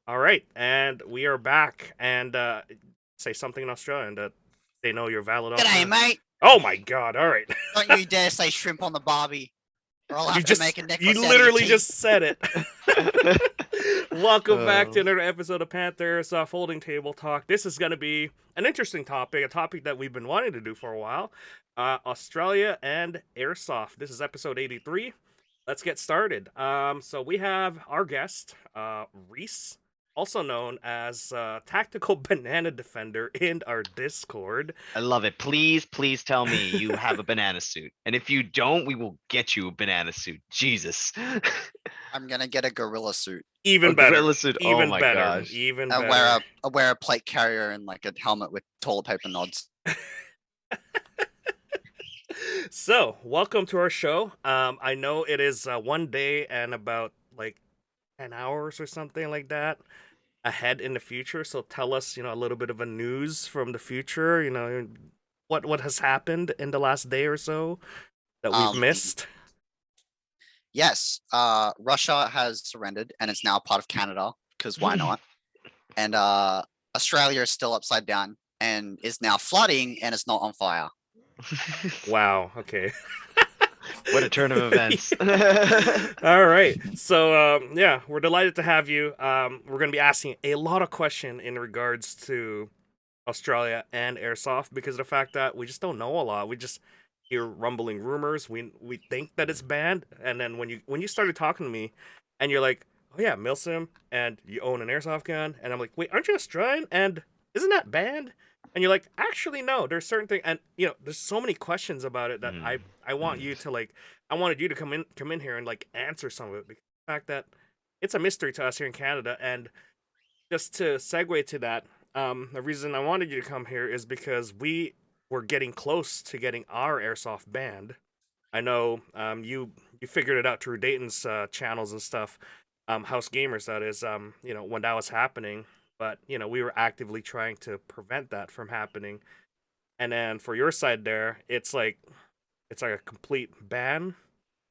All right, and we are back. And say something in Australian that they know you're valid on. G'day, mate. Oh my god! All right. Don't you dare say shrimp on the barbie, or I'll have to make a necklace you out literally of your just said it. Welcome back to another episode of Panther's Folding Table Talk. This is going to be an interesting topic, a topic that we've been wanting to do for a while. Australia and Airsoft. This is episode 83. Let's get started. So we have our guest, Reese, also known as Tactical Banana Defender in our Discord. I love it. Please tell me you have a banana suit. And if you don't, we will get you a banana suit. Jesus. I'm gonna get a gorilla suit. Even better. Gorilla suit. Even Oh my better. gosh. Even I better. wear a plate carrier and like a helmet with toilet paper nods. So, welcome to our show. I know it is one day and about like 10 hours or something like that ahead in the future. So tell us, a little bit of a news from the future, what has happened in the last day or so that we've missed. Yes, Russia has surrendered and it's now part of Canada, because why not? And Australia is still upside down and is now flooding and it's not on fire. Wow, okay. What a turn of events. All right. So, we're delighted to have you. We're going to be asking a lot of questions in regards to Australia and Airsoft because of the fact that we just don't know a lot. We just hear rumbling rumors. We think that it's banned. And then when you started talking to me and you're like, oh yeah, Milsim, and you own an Airsoft gun. And I'm like, wait, aren't you Australian? And isn't that banned? And you're like, actually, no, there's certain things. And, there's so many questions about it that I want you to I wanted you to come in here and answer some of it. Because the fact that it's a mystery to us here in Canada. And just to segue to that, the reason I wanted you to come here is because we were getting close to getting our Airsoft banned. I know you figured it out through Dayton's channels and stuff, House Gamers, that is, when that was happening. But, we were actively trying to prevent that from happening. And then for your side there, it's like a complete ban.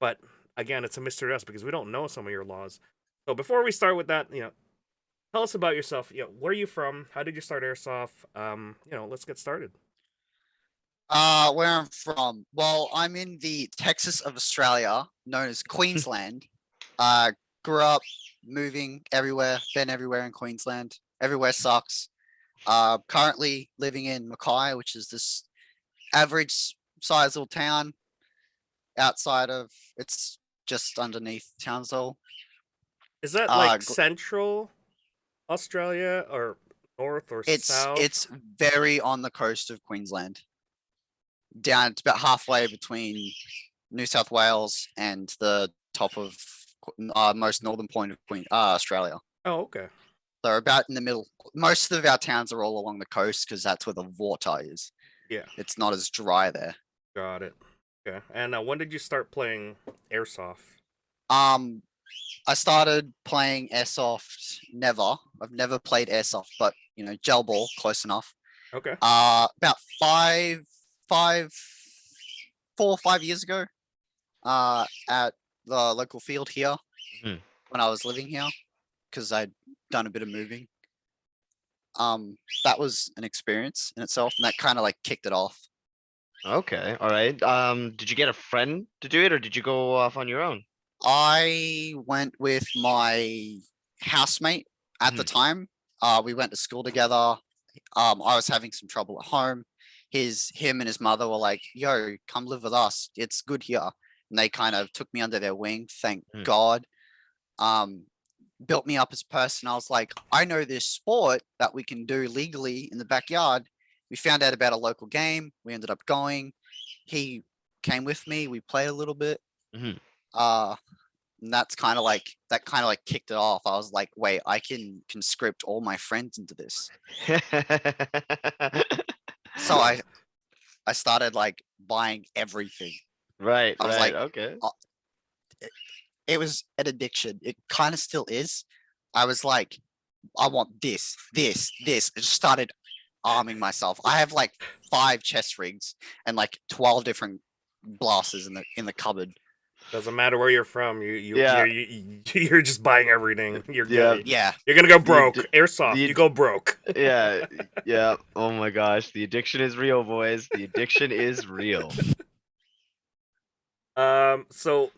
But again, it's a mystery to us because we don't know some of your laws. So before we start with that, tell us about yourself. Where are you from? How did you start Airsoft? Let's get started. Where I'm from? Well, I'm in the Texas of Australia, known as Queensland. Grew up moving everywhere, been everywhere in Queensland. Everywhere sucks. Currently living in Mackay, which is this average size little town outside of, it's just underneath Townsville. Is that central Australia or north or south? It's very on the coast of Queensland. Down, it's about halfway between New South Wales and the top of most northern point of Australia. Oh, okay. So about in the middle. Most of our towns are all along the coast because that's where the water is. Yeah. It's not as dry there. Got it. Okay. And when did you start playing Airsoft? I started playing Airsoft I've never played Airsoft, but gel ball, close enough. Okay. About 4 or 5 years ago, at the local field here, when I was living here, because I'd done a bit of moving. That was an experience in itself, and that kind of kicked it off. Okay, all right. Did you get a friend to do it, or did you go off on your own? I went with my housemate at the time. We went to school together. I was having some trouble at home. Him and his mother were like, yo, come live with us. It's good here. And they kind of took me under their wing, thank God. Built me up as a person. I was like, I know this sport that we can do legally in the backyard. We found out about a local game. We ended up going. He came with me. We played a little bit. And that's kind of kicked it off. I was like, wait, I can conscript all my friends into this. So I started buying everything. Right. I was right. Okay. It was an addiction. It kind of still is. I was like, I want this. I just started arming myself. I have 5 chest rigs and 12 different blasters in the cupboard. Doesn't matter where you're from. Yeah. You're just buying everything. You're Yeah. getting. Yeah. You're gonna go The broke. addi- Airsoft. the You ad- go broke. Yeah, yeah. Oh my gosh, the addiction is real, boys. The addiction is real. So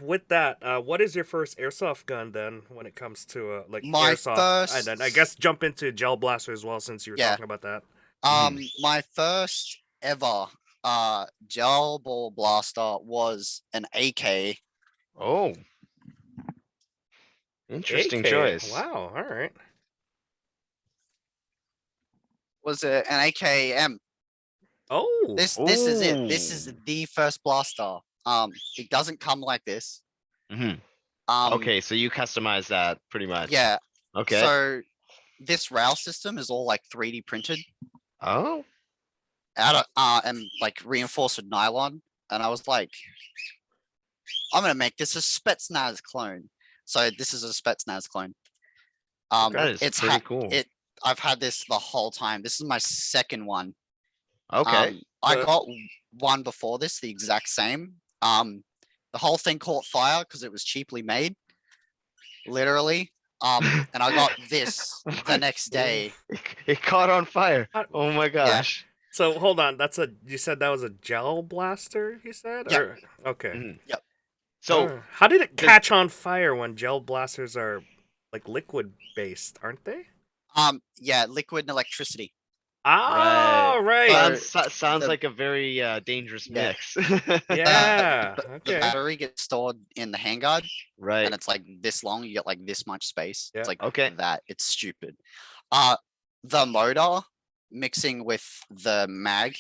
with that, what is your first airsoft gun then when it comes to like My airsoft? And then I first, guess jump into gel blaster as well since you were yeah, talking about that. my first ever gel ball blaster was an AK. Oh, interesting AK. choice. Wow. All right. Was it an AKM? Oh. This is it. This is Ooh. the first blaster. It doesn't come like this. Hmm. Um, Okay, so you customize that pretty much. yeah. Okay. So this rail system is all like 3D printed Oh. out of and like reinforced with nylon. And I was like, I'm gonna make this a Spetsnaz clone. So this is a Spetsnaz clone. That is it's pretty cool. I've had this the whole time. This is my second one. Okay. I But- got one before this, the exact same. The whole thing caught fire because it was cheaply made, literally. And I got this the next day. It caught on fire. How- Oh my gosh. So hold on. You said that was a gel blaster. You said. Yeah. Or, okay. Mhm. Yep. So How did it the- catch on fire when gel blasters are like liquid based, aren't they? Yeah, liquid and electricity. Ah, right. sounds the- like a very dangerous Yeah. mix. Yeah. The Okay. battery gets stored in the handguard, Right. and it's like this long. You get like this much space. Yeah. It's like Okay. that. It's stupid. The motor mixing with the mag.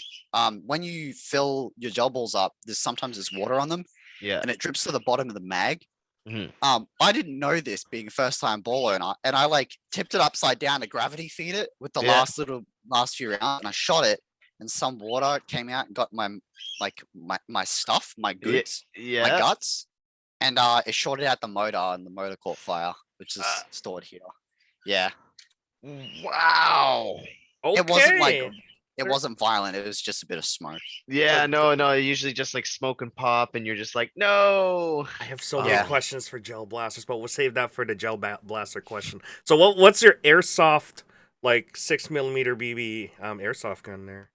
When you fill your gel balls up, there's water on them, Yeah. and it drips to the bottom of the mag. Mhm. I didn't know this being a first time baller, and I like tipped it upside down to gravity feed it with the Yeah. last few rounds, and I shot it, and some water came out and got my stuff, my goods, my Yeah. guts, and it shorted out the motor, and the motor caught fire, which is stored here. Yeah, Wow. Okay. it wasn't like it wasn't violent. It was just a bit of smoke. Yeah, no, usually just like smoke and pop, and you're just like, no. I have so Yeah. many questions for gel blasters, but we'll save that for the gel blaster question. So, what's your airsoft like 6mm BB airsoft gun there?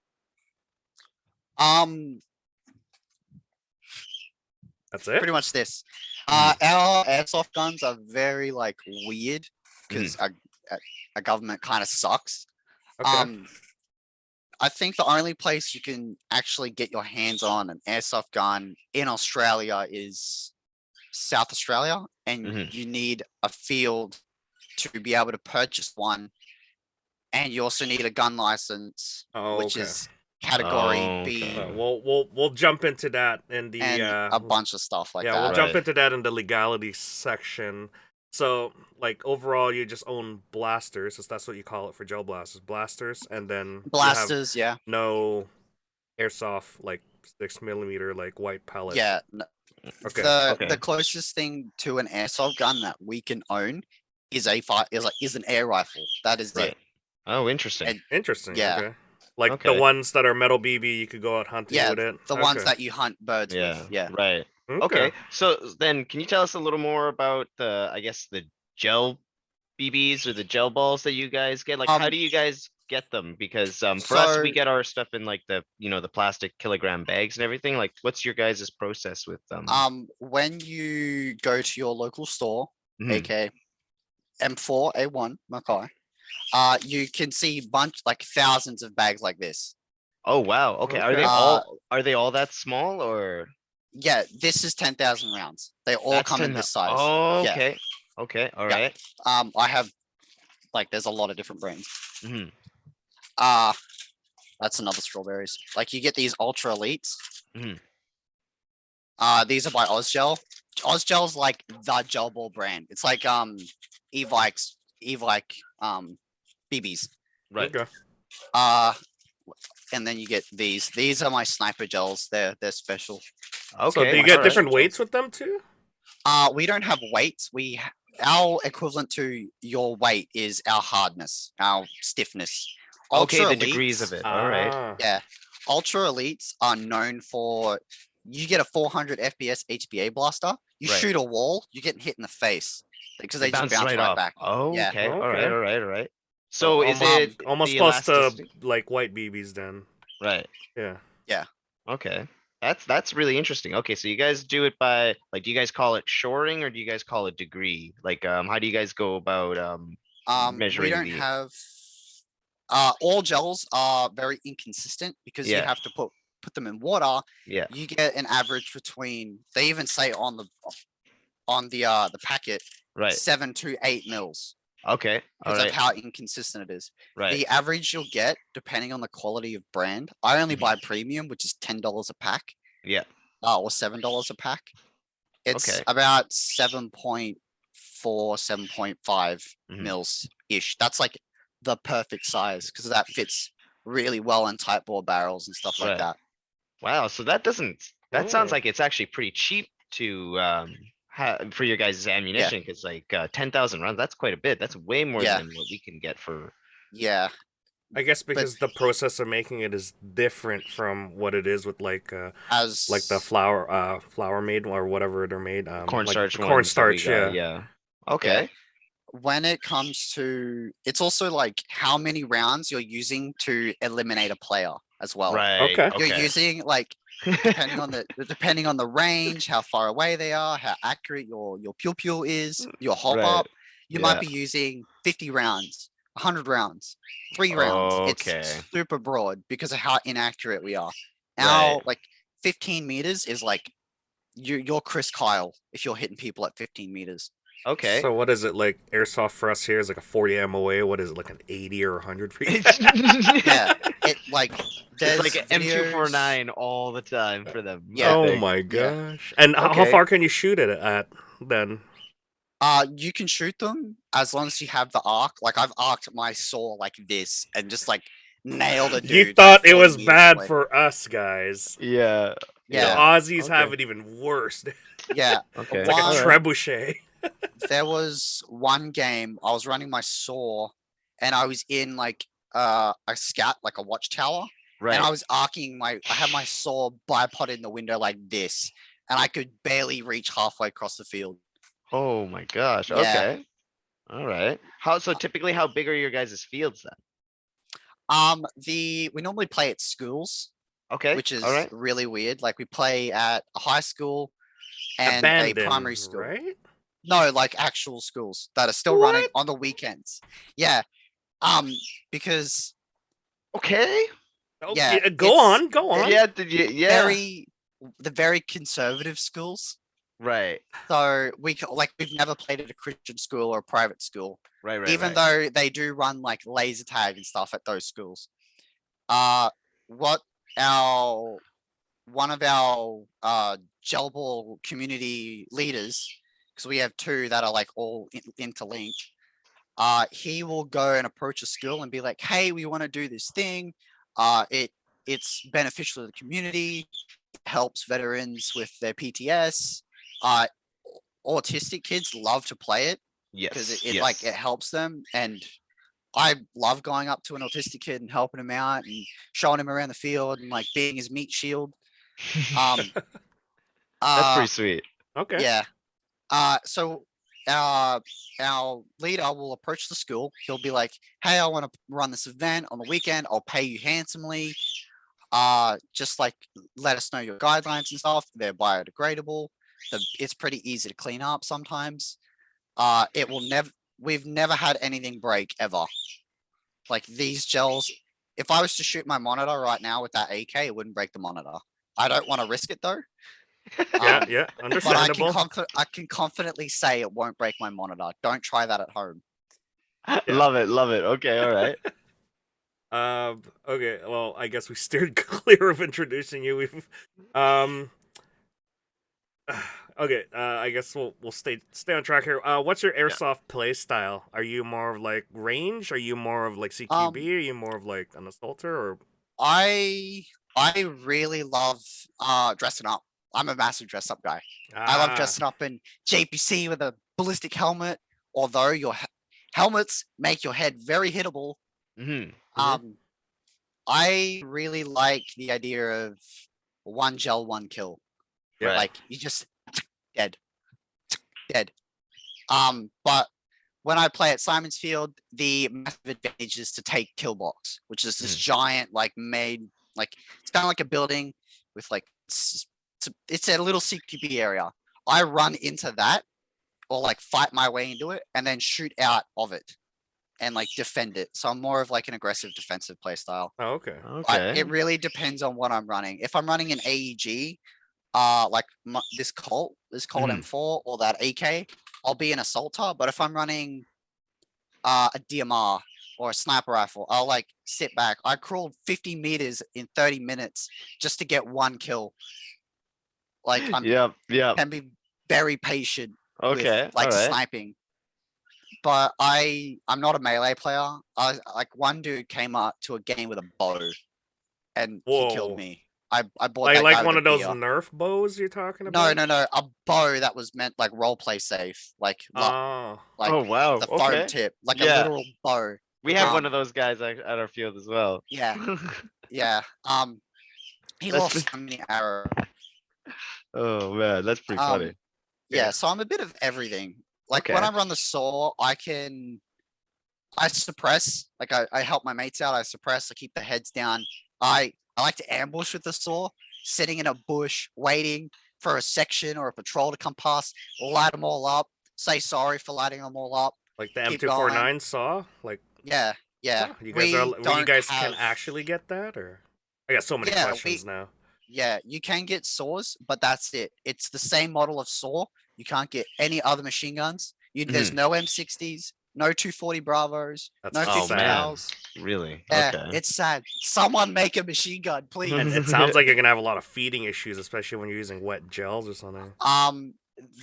That's it. Pretty much this. Our airsoft guns are very like weird because our government kind of sucks. Okay. I think the only place you can actually get your hands on an airsoft gun in Australia is South Australia, and Mhm. you need a field to be able to purchase one, and you also need a gun license, Oh, which okay. is category Oh, B, okay. We'll jump into that in the and a bunch of stuff like yeah, that. we'll jump Right. into that in the legality section. So, like overall, you just own blasters, if that's what you call it for gel blasters, and then you have Blasters, yeah, no airsoft like 6mm like white pellets. yeah. Okay. Okay. The closest thing to an airsoft gun that we can own is an air rifle. That is Right. it. Oh, interesting. And- Interesting. Yeah. Okay. Like Okay. the ones that are metal BB, you could go out hunting Yeah, with it. the ones Okay. that you hunt birds Yeah. with. Yeah. Right. Okay. So then, can you tell us a little more about I guess the gel BBs or the gel balls that you guys get? Like, how Um, do you guys get them? Because for us, we so- get our stuff in like the the plastic kilogram bags and everything. Like, what's your guys' process with them? When you go to your local store, Mhm. aka M4 A1 Mackay, you can see like thousands of bags like this. Oh wow. Okay. Are Okay. they all that small or? Yeah, this is 10,000 rounds. They all That's come in 10 this size. Oh, Yeah. okay. Okay. All Yeah. right. I have like there's a lot of different brands. Mhm. That's another strawberries. Like you get these ultra elites. Mhm. These are by Ozgel. Ozgel's like the gel ball brand. It's like Evike BBs. Right. Okay. And then you get these. These are my sniper gels. They're special. Okay. So do you my get God. different weights with them too? We don't have weights. Our equivalent to your weight is our hardness, our stiffness. Okay, the Ultra degrees elites- of it. All right. Ah. Yeah. Ultra elites are known for you get a 400 FPS HBA blaster. You Right. shoot a wall, you're getting hit in the face because they just bounce bounce right off. back. Oh, Yeah. okay. All Okay. right. All right. All right. So is almost, it almost the close to elasticity? like white BBs then? Right. Yeah. Okay. That's really interesting. Okay, so you guys do it by like, do you guys call it shoring or do you guys call it degree? Like, how do you guys go about We measuring don't the? have all gels are very inconsistent because you Yeah. have to put them in water. Yeah. You get an average between, they even say on the packet, Right. 7 to 8 mils Okay. All because of right. how inconsistent it is. Right. The average you'll get, depending on the quality of brand, I only Mhm. buy premium, which is $10 a pack, Yeah. or $7 a pack. It's Okay. about 7.4, 7.5 Mhm. mils ish. That's like the perfect size because that fits really well in tight bore barrels and stuff like Right. that. Wow. So that doesn't. That sounds Oh. like it's actually pretty cheap to for your guys' ammunition because like 10,000 rounds. That's quite a bit. That's way more Yeah. than what we can get for. Yeah. I guess because the process of making it is different from what it is with like the As flour made or whatever they're made. Like Cornstarch the ones that we cornstarch, got, yeah. yeah. Okay. when it comes to, it's also like how many rounds you're using to eliminate a player as well. Right. Okay. You're Okay. using like depending on the range, how far away they are, how accurate your pew is, your hop Right. up. You might Yeah. be using 50 rounds, 100 rounds, 3 rounds. Okay. It's super broad because of how inaccurate we are. Right. Our like 15 meters is like you're Chris Kyle if you're hitting people at 15 meters. Okay. So what is it like? Airsoft for us here is like a 40 MOA. What is it like an 80 or 100 for you? Yeah, it like there's It's like an videos. M249 all the time for them. I Yeah. Oh think. my Yeah. gosh! And how Okay. far can you shoot it at then? You can shoot them as long as you have the arc. Like I've arced my saw like this and just like nailed a dude. You like, thought it 40 was meters bad away. for us guys. Yeah. The Yeah, Aussies Okay. have it even worse. It's yeah. Okay. like a One- trebuchet. There was one game I was running my saw, and I was in like a scout, like a watchtower, and I Right. was arcing I had my saw bipod in the window like this, and I could barely reach halfway across the field. Oh my gosh. Yeah. Okay. All right. So typically how big are your guys' fields then? We normally play at schools, Okay. which is all right. really weird. Like we play at a high school and Abandoned, a primary school. right? No, like actual schools that are still running What? on the weekends. Yeah. Because Okay, Yeah, go it's- on, go on. Yeah. Did you? Yeah. the very conservative schools. Right. So we've never played at a Christian school or a private school, Right. Right. even right. though they do run like laser tag and stuff at those schools. What one of our gel ball community leaders, because we have two that are like all interlinked. He will go and approach a school and be like, "Hey, we want to do this thing. It's beneficial to the community. It helps veterans with their PTS. Autistic kids love to play it because Yes. it like it helps them, and I love going up to an autistic kid and helping him out and showing him around the field and like being his meat shield. That's Uh, pretty sweet. Okay. yeah. So our leader will approach the school. He'll be like, "Hey, I want to run this event on the weekend. I'll pay you handsomely. Just like let us know your guidelines and stuff. They're biodegradable. It's pretty easy to clean up sometimes. It will never. We've never had anything break ever. Like these gels. If I was to shoot my monitor right now with that AK, it wouldn't break the monitor. I don't want to risk it though. Yeah, yeah, But understandable. I can confidently say it won't break my monitor. Don't try that at home. Love it. Love it. Okay. All right. Okay, well, I guess we steered clear of introducing you. We've okay, I guess we'll stay on track here. What's your airsoft play style? Are you more of like range? Are you more of like CQB? Are you more of like an assaulter or I really love dressing up. I'm a massive dress up guy. I love dressing up in JPC with a ballistic helmet. Although your helmets make your head very hittable, Mhm. I really like the idea of one gel, one kill. Yeah. Right. Like you just dead, dead. But when I play at Simon's Field, the massive advantage is to take kill box, which is this giant, like made, like it's kind of like a building with like it's a little CQB area. I run into that or like fight my way into it and then shoot out of it and like defend it. So I'm more of like an aggressive defensive play style. Oh, okay. But Okay. it really depends on what I'm running. If I'm running an AEG, like this Colt M4 or that AK, I'll be an assaulter. But if I'm running a DMR or a sniper rifle, I'll like sit back. I crawled 50 meters in 30 minutes just to get one kill. Like I'm Yep. can be very patient Okay. with like All right. sniping. But I'm not a melee player. Like one dude came up to a game with a bow and he Whoa. killed me. I bought that Like guy one with of a those beer. Nerf bows you're talking No, about? no, a bow that was meant like role play safe, like Oh. like Oh wow. the foam Okay. tip, like a Yeah. literal bow. We have one Um, of those guys at our field as well. Yeah, yeah. He That's lost so many arrows. Oh man, that's pretty funny. Yeah, so I'm a bit of everything. Like when Okay. I run the saw, I suppress, like I help my mates out, I suppress, I keep the heads down. I like to ambush with the saw, sitting in a bush, waiting for a section or a patrol to come past, light them all up, say sorry for lighting them all up. Like the Keep M249 going. saw? Like Yeah, oh, you guys you guys can actually get that, or I got so many Yeah, questions now. Yeah, you can get saws, but that's it. It's the same model of saw. You can't get any other machine guns. There's no M60s, no 240 Bravos, That's no Oh, 50 sad. cals. Really? Yeah, Okay. it's sad. Someone make a machine gun, please. And it sounds like you're gonna have a lot of feeding issues, especially when you're using wet gels or something.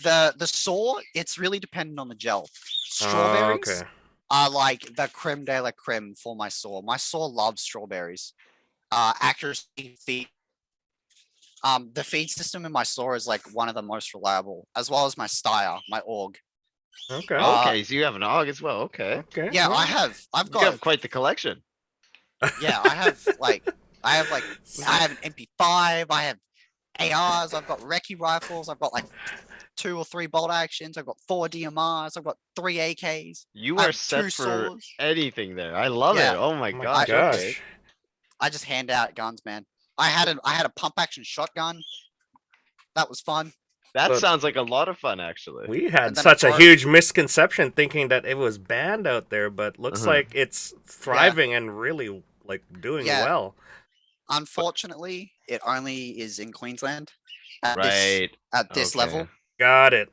The saw, it's really dependent on the gel. Strawberries okay. are like the creme de la creme for my saw. My saw loves strawberries. Accuracy, feed. The feed system in my saw is like one of the most reliable, as well as my Steyr, my AUG. Okay. Okay, so you have an AUG as well. Okay. Okay. Yeah, well, I've You got, have quite the collection. yeah, I have I have an MP5, I have ARs, I've got recce rifles, I've got like 2 or 3 bolt actions, I've got 4 DMRs, I've got 3 AKs. You I are have set 2 for saws. anything there. I love Yeah. it. Oh my Oh my gosh. gosh. Okay. I just hand out guns, man. I had a pump action shotgun. That was fun. That But- sounds like a lot of fun, actually. We had And then such I a brought- huge misconception thinking that it was banned out there, but looks Uh-huh. like it's thriving and really like doing Yeah. well. Unfortunately, it only is in Queensland at Right. this Okay. level. Got it.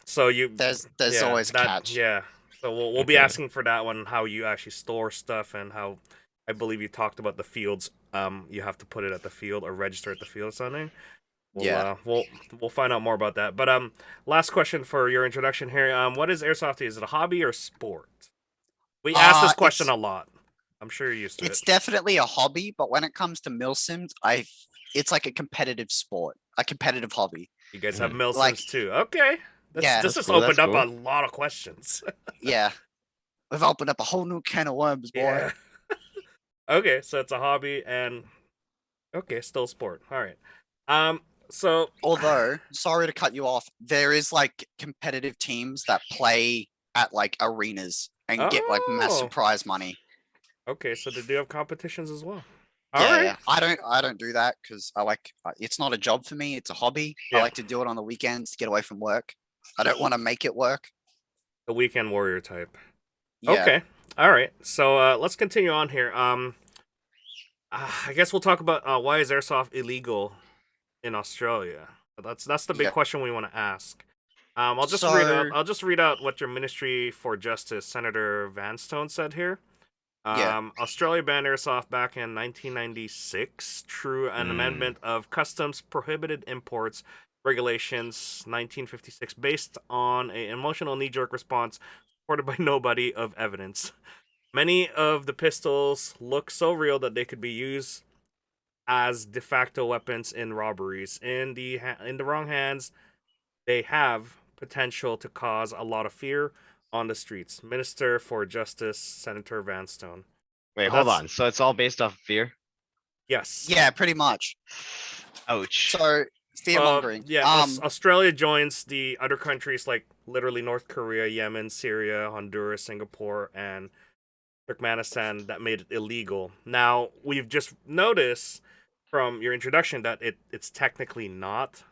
So you There's yeah, always a that- catch. Yeah. So we'll be Okay. asking for that one, how you actually store stuff and how I believe you talked about the fields. You have to put it at the field or register at the field or something. We'll find out more about that. But last question for your introduction here. What is airsoft? Is it a hobby or sport? We ask this question a lot. I'm sure you're used to It's it. definitely a hobby, but when it comes to milsims, it's like a competitive sport, a competitive hobby. You guys have milsims Like- too. Okay. This Yeah. just That's cool, opened that's up a cool. lot of questions. Yeah. We've opened up a whole new can of worms, boy. Yeah. Okay, so it's a hobby and okay, still sport. All right. So Although, sorry to cut you off, there is like competitive teams that play at like arenas and get like Oh. massive prize money. okay, so they do have competitions as well. Yeah, All right. yeah. I don't do that because it's not a job for me. It's a hobby. Yeah. I like to do it on the weekends to get away from work. I don't want to make it work. The weekend warrior type. Yeah. Okay. All right. So let's continue on here. I guess we'll talk about why is airsoft illegal in Australia. That's the big Yeah. question we want to ask. I'll just read out what your Ministry for Justice Senator Vanstone said here. Yeah. Australia banned airsoft back in 1996 through an amendment of Customs Prohibited Imports Regulations 1956 based on an emotional knee-jerk response supported by nobody of evidence. Many of the pistols look so real that they could be used as de facto weapons in robberies. In the wrong hands, they have potential to cause a lot of fear on the streets. Minister for Justice Senator Vanstone. Wait, hold That's- on. So it's all based off of fear? Yes. Yeah, pretty much. Ouch. So Fear mongering. Yeah, Australia joins the other countries like literally North Korea, Yemen, Syria, Honduras, Singapore, and Turkmenistan that made it illegal. Now we've just noticed from your introduction that it's technically not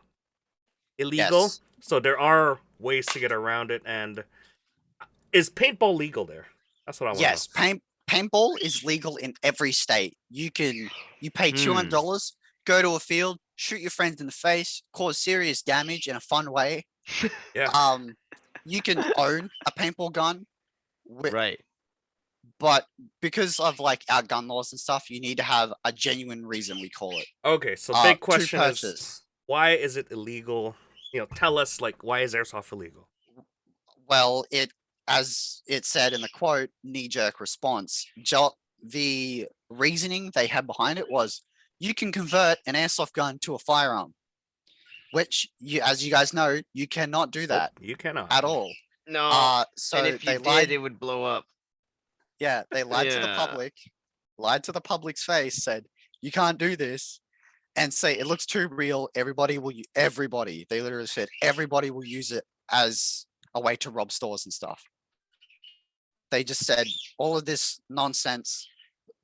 illegal, Yes. so there are ways to get around it. And is paintball legal there? That's what I want to know. Yes. Paintball is legal in every state. You pay $200, go to a field, shoot your friends in the face, cause serious damage in a fun way. Yeah. You can own a paintball gun, Right. but because of like our gun laws and stuff, you need to have a genuine reason, we call it. Okay, so big To question is, purchase. why is it illegal? Tell us, like, why is airsoft illegal? Well, as it said in the quote, knee-jerk response. The reasoning they had behind it was you can convert an airsoft gun to a firearm, which as you guys know, you cannot do that You cannot. at all. No. So And if you they did, lied. it would blow up. Yeah, they lied to the Yeah. public, lied to the public's face, said you can't do this, and say it looks too real. Everybody will. Everybody. They literally said everybody will use it as a way to rob stores and stuff. They just said all of this nonsense,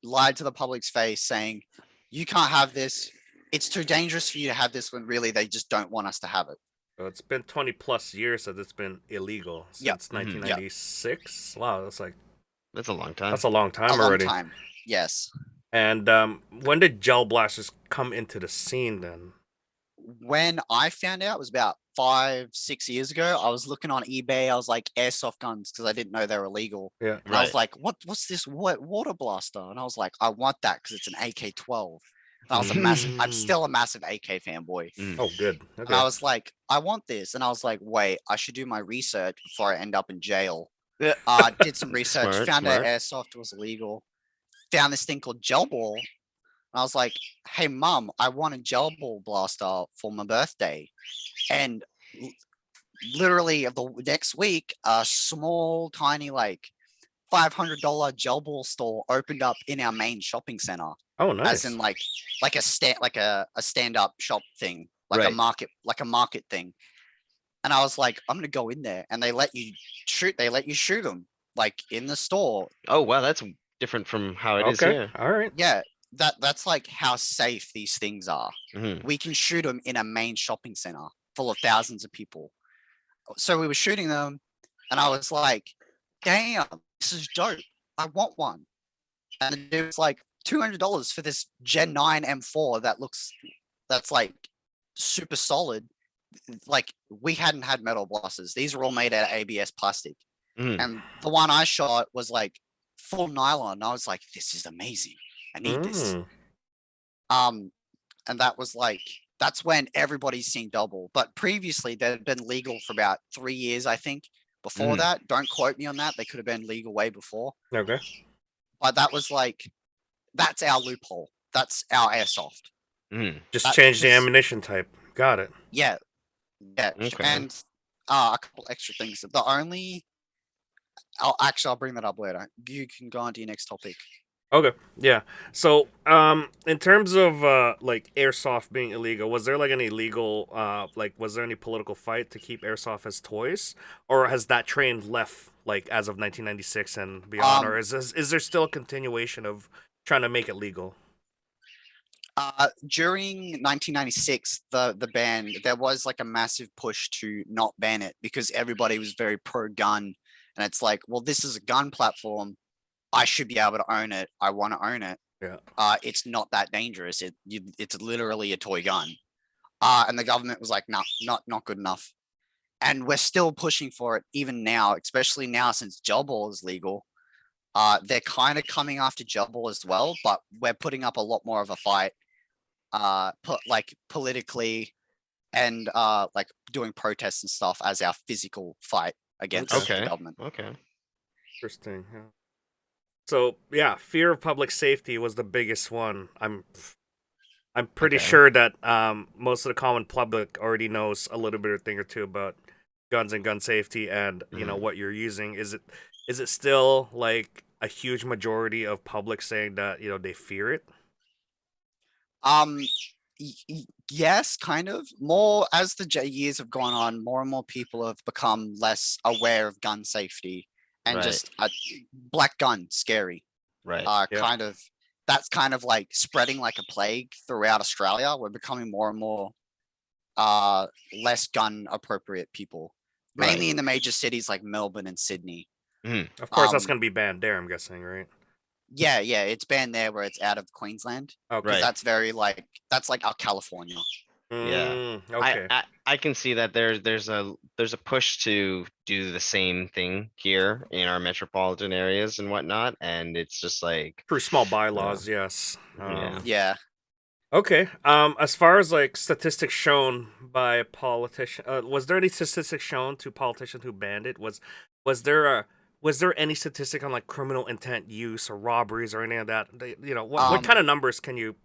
lied to the public's face, saying you can't have this. It's too dangerous for you to have this, when really they just don't want us to have it. So it's been 20 plus years that it's been illegal Yep. since 1996. Wow, that's That's a long time. a long time A long already. time. Yes. And when did gel blasters come into the scene then? When I found out, it was about 5-6 years ago. I was looking on eBay. I was like, airsoft guns, because I didn't know they were illegal. Yeah. And I was like, what's this water blaster? And I was like, I want that because it's an AK-12. And I was I'm still a massive AK fanboy. Oh, good. And Okay. I was like, I want this. And I was like, wait, I should do my research before I end up in jail. Yeah. Did some research, Smart, found out smart. airsoft was illegal. Found this thing called gel ball. And I was like, hey, mum, I want a gel ball blaster for my birthday. And literally the next week, a small, tiny, like $500 gel ball store opened up in our main shopping center. Oh, nice. As in like a stand-up shop thing, like Right. a market thing. And I was like, I'm gonna go in there, and they let you shoot them like in the store. Oh wow, that's different from how it is Okay. here. All right. Yeah, that's like how safe these things are. Mhm. We can shoot them in a main shopping center full of thousands of people. So we were shooting them, and I was like, damn, this is dope. I want one. And it was like $200 for this Gen 9 M4 that's like super solid. Like, we hadn't had metal blasters. These are all made out of ABS plastic. Mhm. And the one I shot was like full nylon. And I was like, this is amazing. I need this. And that's when everybody's seen double. But previously they'd been legal for about 3 years, I think. Before that, don't quote me on that. They could have been legal way before. Okay. But that was like, that's our loophole. That's our airsoft. Mhm. Just change the ammunition type. Got it. Yeah. Yeah. Okay. And a couple extra things. I'll bring that up later. You can go on to your next topic. Okay. Yeah. So, in terms of like airsoft being illegal, was there like any legal was there any political fight to keep airsoft as toys, or has that train left like as of 1996 and beyond, or is there still a continuation of trying to make it legal? During 1996, the ban, there was like a massive push to not ban it because everybody was very pro gun, and it's like, well, this is a gun platform. I should be able to own it. I want to own it. Yeah. It's not that dangerous. It's literally a toy gun. And the government was like, no, not good enough. And we're still pushing for it even now, especially now since gel ball is legal. They're kind of coming after gel ball as well, but we're putting up a lot more of a fight, politically, and like doing protests and stuff as our physical fight against the government. Okay. Interesting. Yeah. So yeah, fear of public safety was the biggest one. I'm pretty sure that most of the common public already knows a little bit or thing or two about guns and gun safety, and you know what you're using. Is it still like a huge majority of public saying that they fear it? Yes, kind of. More as the years have gone on, more and more people have become less aware of gun safety and Right. just black gun scary. Right. Yeah. Kind of that's kind of like spreading like a plague throughout Australia. We're becoming more and more less gun appropriate people, Right. mainly in the major cities like Melbourne and Sydney. Of course, that's Um, going to be banned there, I'm guessing, right? Yeah, it's banned there where it's out of Queensland Okay. because Right. that's very like that's like our California. Yeah. Okay. I can see that there's a push to do the same thing here in our metropolitan areas and whatnot, and it's just like, Through small bylaws, yes. Yeah. Yeah. Okay. As far as like statistics shown by politician, was there any statistics shown to politicians who banned it? Was there a was there any statistic on like criminal intent use or robberies or any of that? What kind of numbers can you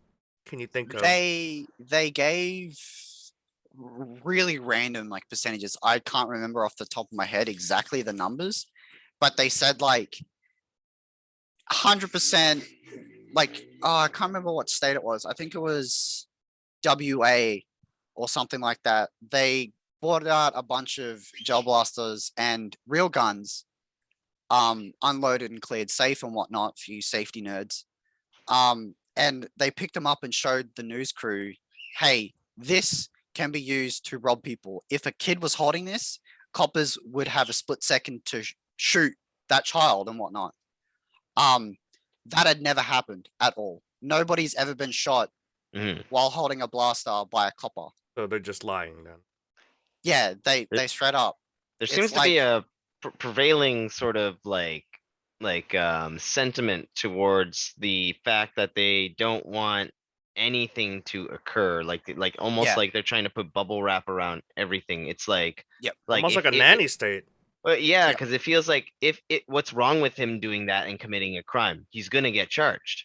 think of? They gave really random like percentages. I can't remember off the top of my head exactly the numbers, but they said like 100%. Like, I can't remember what state it was. I think it was WA or something like that. They bought out a bunch of gel blasters and real guns, unloaded and cleared safe and whatnot for you safety nerds. And they picked them up and showed the news crew, hey, this can be used to rob people. If a kid was holding this, coppers would have a split second to shoot that child and whatnot. That had never happened at all. Nobody's ever been shot while holding a blaster by a copper. So they're just lying then. Yeah, they straight up. There seems to be a prevailing sort of like sentiment towards the fact that they don't want anything to occur, like almost Yeah. like they're trying to put bubble wrap around everything. It's like, Yep. Almost like a nanny state. Well, yeah, Yeah. because it feels like what's wrong with him doing that and committing a crime? He's gonna get charged,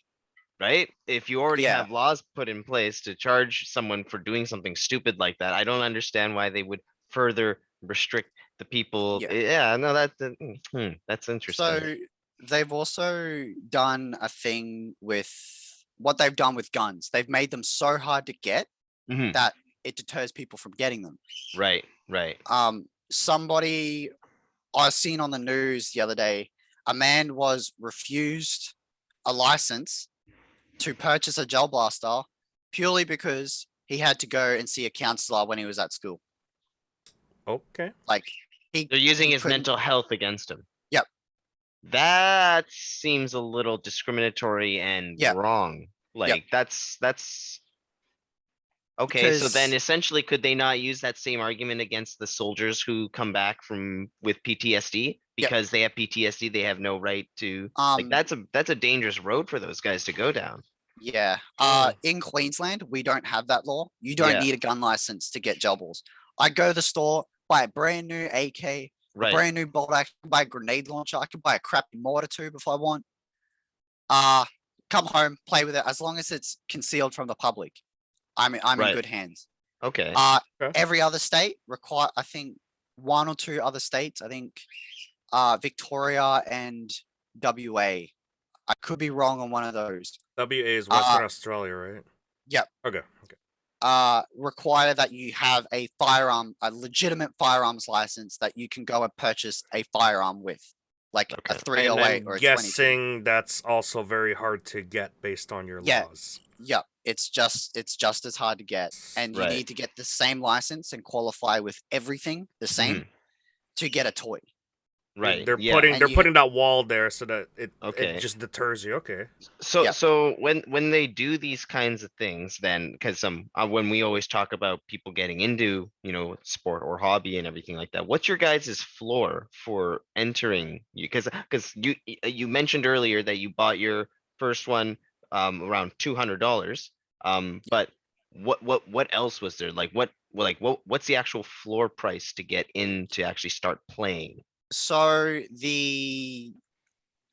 right? If you already Yeah. have laws put in place to charge someone for doing something stupid like that, I don't understand why they would further restrict the people. Yeah. No, that's interesting. So they've also done a thing with what they've done with guns. They've made them so hard to get Mhm. that it deters people from getting them. Right. Somebody I seen on the news the other day, a man was refused a license to purchase a gel blaster purely because he had to go and see a counselor when he was at school. Okay. Like They're using he his couldn't- mental health against him. Yep. That seems a little discriminatory and Yep. wrong. Like that's okay. So then Because- essentially, could they not use that same argument against the soldiers who come back with PTSD? Because they have PTSD, they have no right to like that's a dangerous road for those guys to go down. Yeah. In Queensland, we don't have that law. You don't Yeah. need a gun license to get gel balls. I go to the store, buy a brand new AK, a Right. brand new bolt action, buy a grenade launcher. I can buy a crappy mortar tube if I want. Come home, play with it. As long as it's concealed from the public, I'm Right. in good hands. Okay. Okay. Every other state require, I think, one or two other states. I think, Victoria and WA. I could be wrong on one of those. WA is Western Australia, right? Yep. Okay. Require that you have a legitimate firearms license that you can go and purchase a firearm with, like Okay. a 308 or a 22. Guessing that's also very hard to get based on your Yeah. laws. Yep, it's just as hard to get, and you Right. need to get the same license and qualify with everything the same to get a toy. Right. They're yeah. putting And they're you- putting that wall there so that it Okay. just deters you. Okay. So Yep. so when they do these kinds of things, then because when we always talk about people getting into sport or hobby and everything like that, what's your guys' floor for entering? Because you mentioned earlier that you bought your first one around $200. But what else was there? What's the actual floor price to get in to actually start playing? So the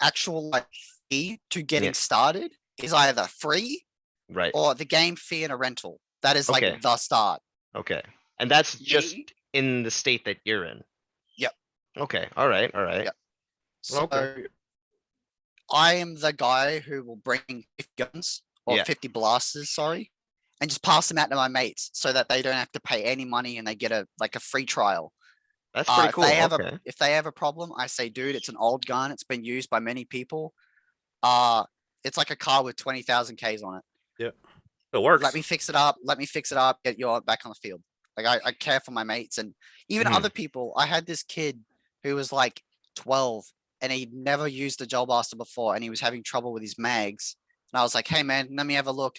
actual fee to getting Yeah. started is either free Right. or the game fee and a rental. That is Okay. like the start. Okay. And that's just Me- in the state that you're in. Yep. Okay. All right. Yep. So Okay. I am the guy who will bring 50 guns or Yeah. 50 blasters, sorry, and just pass them out to my mates so that they don't have to pay any money and they get a free trial. That's pretty If cool. they have Okay. if they have a problem, I say, dude, it's an old gun. It's been used by many people. It's like a car with 20,000 Ks on it. It works. Let me fix it up. Get you back on the field. Like I care for my mates and even Mhm. other people. I had this kid who was like 12 and he'd never used a gel blaster before and he was having trouble with his mags. And I was like, hey man, let me have a look.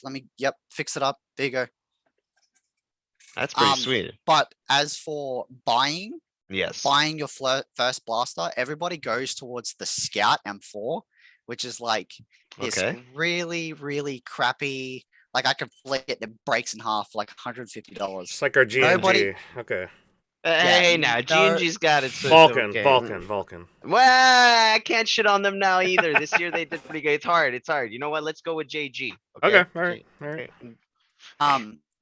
Fix it up. There you go. That's pretty sweet. But as for buying Yes. your first blaster, everybody goes towards the Scout M4, which is like this Okay. really, really crappy. Like I could flick it, it breaks in half for like $150. It's like our G&G. Nobody- Okay. Hey, now no- G&G's got it. So Vulcan, okay. Vulcan. Well, I can't shit on them now either. This year they did pretty good. It's hard. You know what? Let's go with JG. Okay, all right. Okay.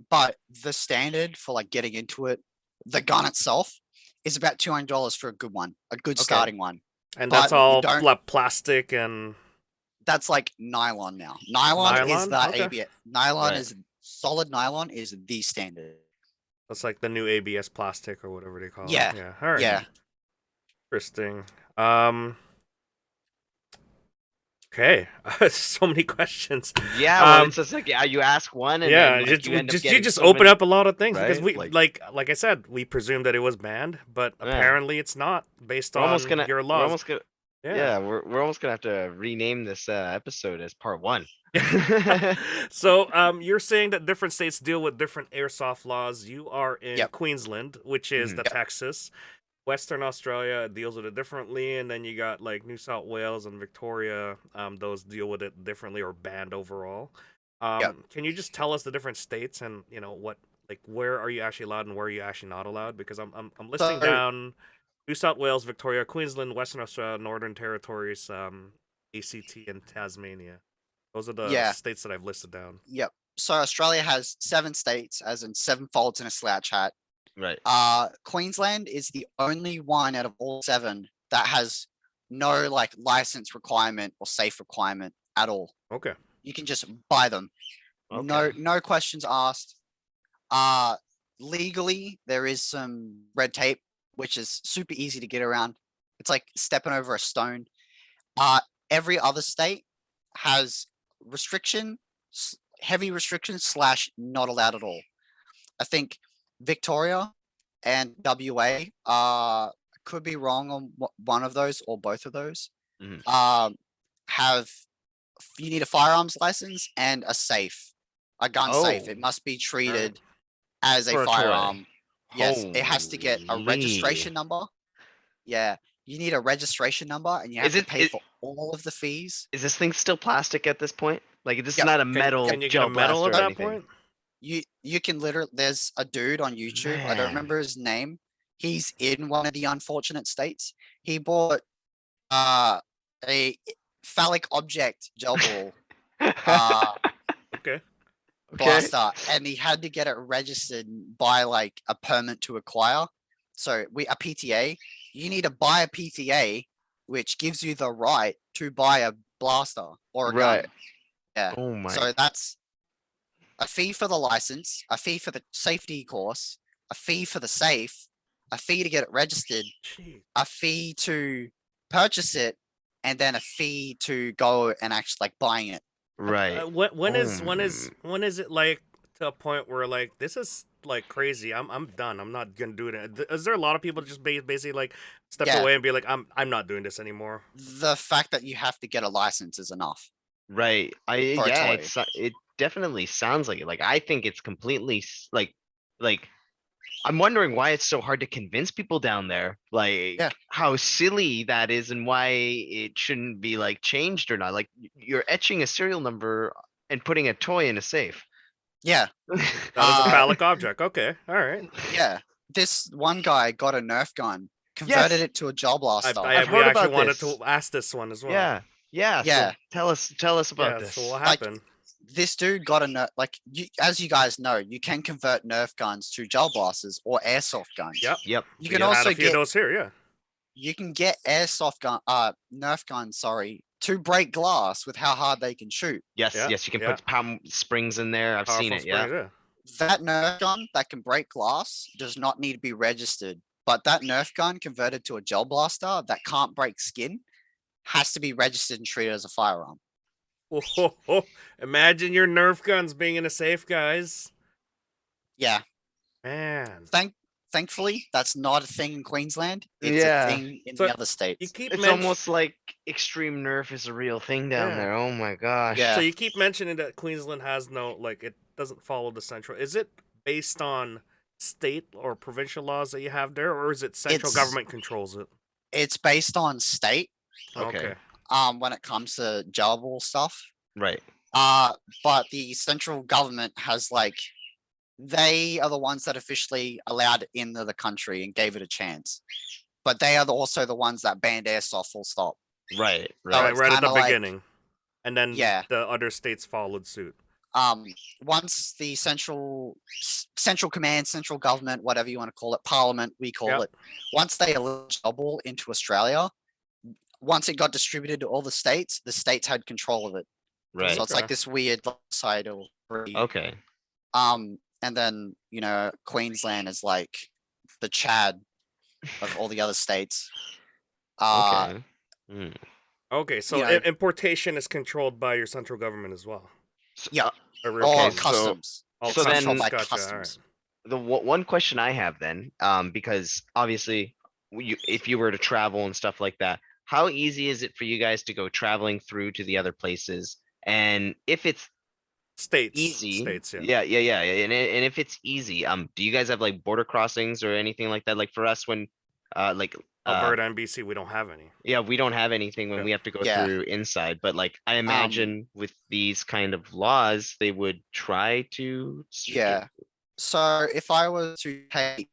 But the standard for like getting into it, the gun itself is about $200 for a good one, a good Okay. starting one. And But that's you all don't- plastic and That's like nylon now. Nylon is Nylon? the Okay. ABS. Nylon Right. is solid nylon is the standard. that's like the new ABS plastic or whatever they call Yeah. it. Yeah. All right. Yeah. Interesting. Okay. So many questions. Yeah, well, Um, it's just like you ask one, and Yeah, then, like, you end up you getting just so open many- up a lot of things because right? we like I said, we presumed that it was banned, but Yeah. apparently it's not based We're on almost gonna. your We're laws. almost gonna. Yeah. Yeah, we're almost gonna have to rename this episode as part 1. So, you're saying that different states deal with different airsoft laws. You are in Yep. Queensland, which is the Yep. Texas. Western Australia deals with it differently, and then you got like New South Wales and Victoria. Those deal with it differently or banned overall. Can you just tell us the different states and what where are you actually allowed and where are you actually not allowed? Because I'm listing So- down New South Wales, Victoria, Queensland, Western Australia, Northern Territories, ACT, and Tasmania. Those are the Yeah. states that I've listed down. Yep. So Australia has 7 states, as in 7 folds in a slouch hat. Right. Queensland is the only one out of all 7 that has no like license requirement or safe requirement at all. Okay. You can just buy them. Okay. No questions asked. Legally, there is some red tape, which is super easy to get around. It's like stepping over a stone. Every other state has heavy restrictions / not allowed at all. I think Victoria and WA could be wrong on one of those or both of those. Mhm. You need a firearms license and a safe, a gun safe. It Oh. must be treated as a For a toy. firearm. Yes, it has to get a Holy. registration number. Yeah, you need a registration number, and you have Is to it- pay it- for all of the fees. Is this thing still plastic at this point? Like this is Yep. not a Can, metal can you get gel a medal blaster at or that anything. point? You can literally. There's a dude on YouTube. I don't Man. remember his name. He's in one of the unfortunate states. He bought a phallic object gel ball Okay. blaster, and he had to get it registered by like a permit to acquire. So a PTA. You need to buy a PTA, which gives you the right to buy a blaster or a Right. gun. Yeah. Oh my. So that's a fee for the license, a fee for the safety course, a fee for the safe, a fee to get it registered, Jeez. a fee to purchase it, and then a fee to go and actually like buying it. Right. When is it like to a point where like this is like crazy? I'm done. I'm not gonna do it. Is there a lot of people just basically like step Yeah. away and be like I'm not doing this anymore? The fact that you have to get a license is enough. Right. For a toy. It definitely sounds like it. Like I think it's completely like I'm wondering why it's so hard to convince people down there. Like Yeah. how silly that is and why it shouldn't be like changed or not. Like you're etching a serial number and putting a toy in a safe. Yeah, That is a Uh, phallic object. Okay, all right. yeah. This one guy got a Nerf gun, converted it to a gel blaster. I've We heard actually about wanted this. to ask this one as well. Yeah. Yeah. Yeah. So tell us about Yeah. this. So what Like, happened? This dude got a Nerf, as you guys know, you can convert Nerf guns to gel blasters or airsoft guns. Yep. Yep. You We can had also a few of get those here. Yeah. Nerf guns, sorry, to break glass with how hard they can shoot. Yes, Yeah, yes, you can yeah. put palm springs in there. I've seen Powerful it. Yeah. springs, That Nerf gun that can break glass does not need to be registered, but that Nerf gun converted to a gel blaster that can't break skin has to be registered and treated as a firearm. Whoa, imagine your Nerf guns being in a safe, guys. Yeah, Man. thankfully that's not a thing in Queensland. It's Yeah. a thing in So, the other You states. keep It's mention- almost like extreme nerf is a real thing down Yeah. there. Oh my gosh. Yeah. So you keep mentioning that Queensland has no, like, it doesn't follow the central. Is it based on state or provincial laws that you have there, or is it central It's- government controls it? It's based on state Okay. when it comes to gel ball stuff. Right. But the central government has they are the ones that officially allowed it into the country and gave it a chance. But they are also the ones that banned airsoft full stop. Right. So Right. it's Right at the kinda like- beginning, and then Yeah. the other states followed suit. Once the central command, central government, whatever you want to call it, parliament, we call Yep. it, once they allowed gel ball into Australia, once it got distributed to all the states had control of it. Right. So it's Okay. like this weird societal. Okay. And then Queensland is like the Chad of all the other states. Okay. Hmm. Okay, so know- importation is controlled by your central government as well. Yeah. Or Or Okay, customs. customs. Oh, so It's then- controlled by Gotcha, all right. customs. The one question I have then, because obviously, if you were to travel and stuff like that, how easy is it for you guys to go traveling through to the other places? And if it's States. easy, States, yeah. yeah, and if it's easy, do you guys have like border crossings or anything like that? Like for us, when Alberta and BC, we don't have any. yeah, we don't have anything when Yeah. we have to go Yeah. through inside, but like I imagine with these kind of laws, they would try to. Yeah. So if I were to take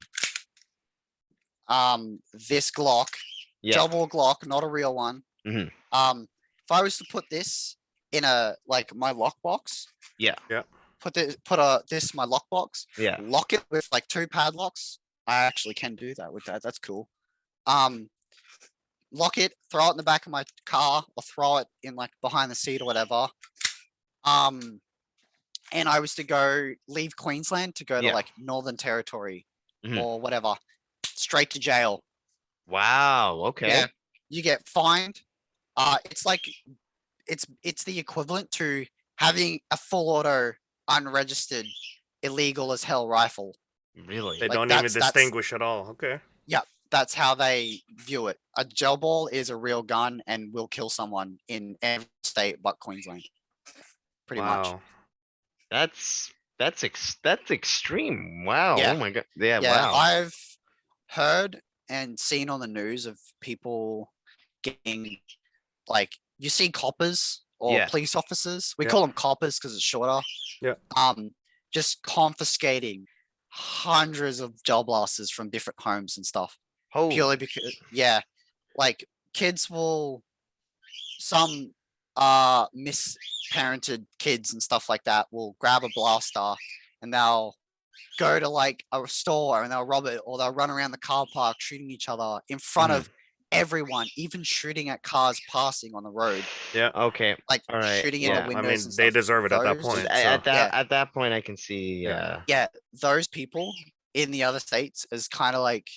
this Glock, Yeah. double Glock, not a real one. Mhm. If I was to put this in my lockbox. Yeah. Yeah. Put this my lockbox. Yeah. Lock it with like 2 padlocks. I actually can do that with that. That's cool. Lock it, throw it in the back of my car, or throw it in like behind the seat or whatever. And I was to leave Queensland to go to Yeah. like Northern Territory Mhm. or whatever, straight to jail. Wow. Okay. Yeah, you get fined. It's like it's the equivalent to having a full auto, unregistered, illegal as hell rifle. Really? They Like, don't even that's- distinguish at all. Okay. That's how they view it. A gel ball is a real gun and will kill someone in every state but Queensland. Pretty much. Wow. That's extreme. Wow. Yeah. Oh my god. Yeah. Yeah, Wow. I've heard and seen on the news of people getting you see coppers or Yeah. police officers. We Yeah. call them coppers because it's shorter. Yeah. Just confiscating hundreds of gel blasters from different homes and stuff. Oh. Purely because kids will some misparented kids and stuff like that will grab a blaster and they'll go to like a store and they'll rob it, or they'll run around the car park shooting each other in front Mhm. of everyone, even shooting at cars passing on the road, Yeah. Okay. like All right, shooting yeah. in the I windows. mean, and they stuff. deserve it at that Those- point. At So. at that point, I can see Yeah. Yeah, those people in the other states is kind of like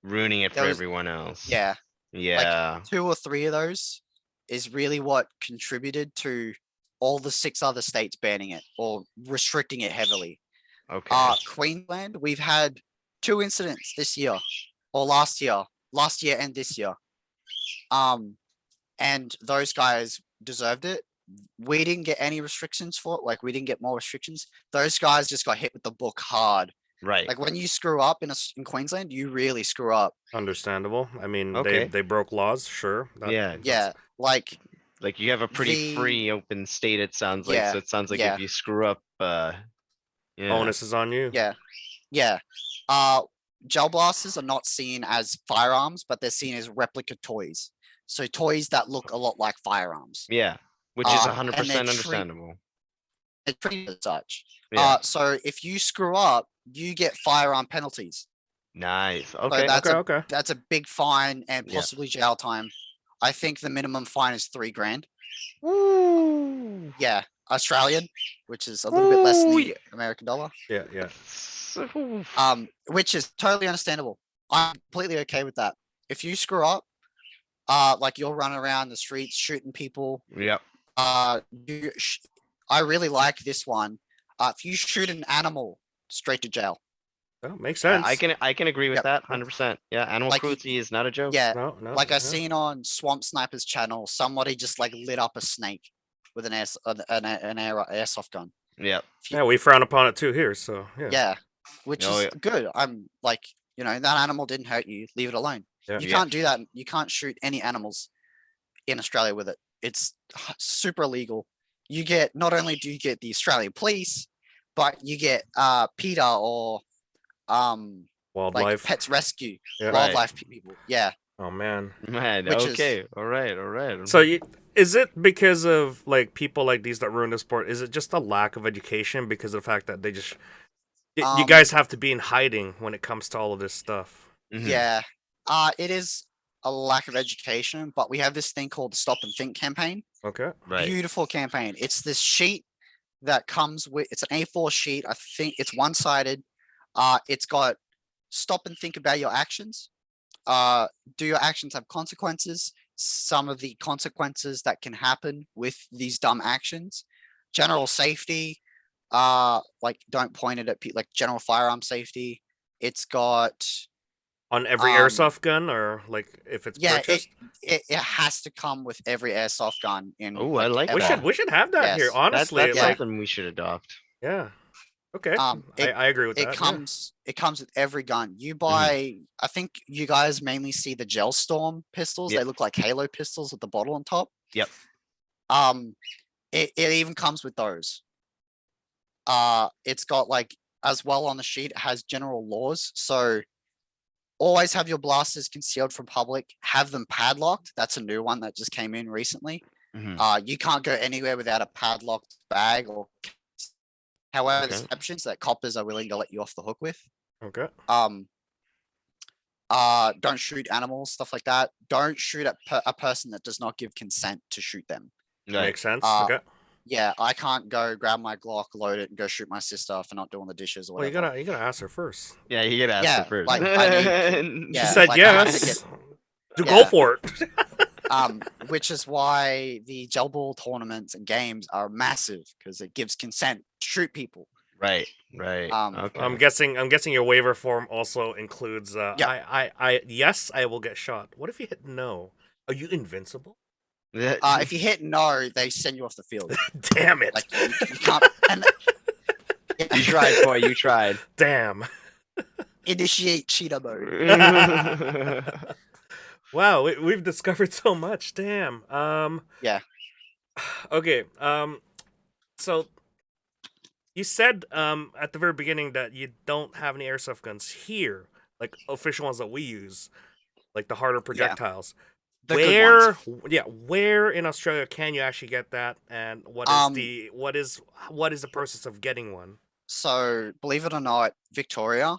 ruining it for There was- everyone else. yeah, Yeah. 2 or 3 of those is really what contributed to all the 6 other states banning it or restricting it heavily. Okay. Queensland, we've had 2 incidents this year or last year and this year. And those guys deserved it. We didn't get any restrictions for it. Like, we didn't get more restrictions. Those guys just got hit with the book hard. Right. Like, when you screw up in Queensland, you really screw up. Understandable. I mean, Okay. they broke laws, sure. Yeah. Yeah, like Like you have a pretty the- free open state, it sounds like. Yeah, So it sounds like yeah. if you screw up, yeah. Onus is on you. yeah. Gel blasters are not seen as firearms, but they're seen as replica toys. So toys that look a lot like firearms. Yeah. Which is and 100% they're understandable. It's treated as such. Yeah. So if you screw up, you get firearm penalties. Nice. So Okay. that's Okay. a big fine and Yeah. possibly jail time. I think the minimum fine is $3,000. Ooh. Yeah, Australian, which is a little bit less than Ooh. the American dollar. Yeah, yeah. Which is totally understandable. I'm completely okay with that. If you screw up, like you're running around the streets shooting people, Yep. I really like this one. If you shoot an animal, straight to jail. Oh, makes sense. I can agree with Yep. that 100%. Yeah, animal Like, cruelty is not a joke. Yeah, No, no. like I yeah. seen on Swamp Sniper's channel, somebody just like lit up a snake with an airsoft gun. Yep. Yeah, we frown upon it too here, so yeah. Yeah, which Oh, is yeah. good. I'm like, that animal didn't hurt you. Leave it alone. Yeah. You Yeah. can't do that. You can't shoot any animals in Australia with it. It's super illegal. You get, not only do you get the Australian police, but you get PETA or like Wildlife. Pets Rescue, Yeah. wildlife people. Yeah. Oh man. Man, Which is- okay. All right. So is it because of like people like these that ruin the sport? Is it just a lack of education because of the fact that they just you guys have to be in hiding when it comes to all of this stuff? Mhm. Yeah. It is a lack of education, but we have this thing called the Stop and Think campaign. Okay. Right. Beautiful campaign. It's this sheet that comes with, it's an A4 sheet. I think it's one-sided. It's got stop and think about your actions. Do your actions have consequences? Some of the consequences that can happen with these dumb actions. General safety, like don't point it at people, like general firearm safety. It's got On every airsoft gun, or like if it's purchased? it has to come with every airsoft gun in. Oh, I like We that. should have that here. Yes. Honestly, That's like something we should adopt. yeah. Okay. It- I agree with It that. comes with every gun. You buy, I think you guys mainly see the Gel Storm pistols. Yep. They look like Halo pistols with the bottle on top. Yep. It even comes with those. It's got like, as well on the sheet, it has general laws. So always have your blasters concealed from public, have them padlocked. That's a new one that just came in recently. Mhm. You can't go anywhere without a padlocked bag or however, there's Okay. exceptions that coppers are willing to let you off the hook with. Okay. Don't shoot animals, stuff like that. Don't shoot at a person that does not give consent to shoot them. Right. Makes sense. Uh, Okay. Yeah, I can't go grab my Glock, load it, and go shoot my sister for not doing the dishes or Well, whatever. you gotta ask her first. Yeah, you gotta ask Yeah, her first. like, I She Yeah, said like, I have to yes. get- Go Yeah. for it. Which is why the gel ball tournaments and games are massive because it gives consent to shoot people. Right. Okay. I'm guessing your waiver form also includes Yeah. yes, I will get shot. What if you hit no? Are you invincible? If you hit no, they send you off the field. Damn it. Like you can't. And, You tried, boy. You tried. Damn. Initiate cheetah mode. Wow, we've discovered so much. Damn. Yeah. Okay. So you said at the very beginning that you don't have any airsoft guns here, like official ones that we use, like the harder projectiles. The good ones. Where in Australia can you actually get that, and what is the process of getting one? So believe it or not, Victoria,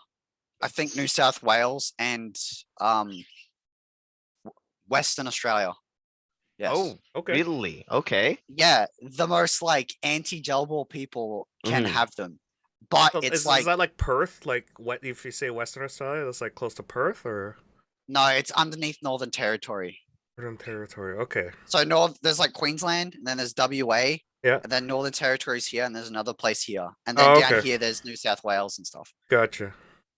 I think New South Wales, and Western Australia. Yes. Oh, Okay. really? Okay. Yeah, the most like anti-gel ball people can Mhm. have them, but So it's is like that like Perth? Like what if you say Western Australia? That's like close to Perth or no, it's underneath Northern Territory. Northern Territory. Okay. So there's like Queensland, and then there's WA, Yeah. and then Northern Territory's here, and there's another place here, and Oh, then down okay. here there's New South Wales and stuff, Gotcha.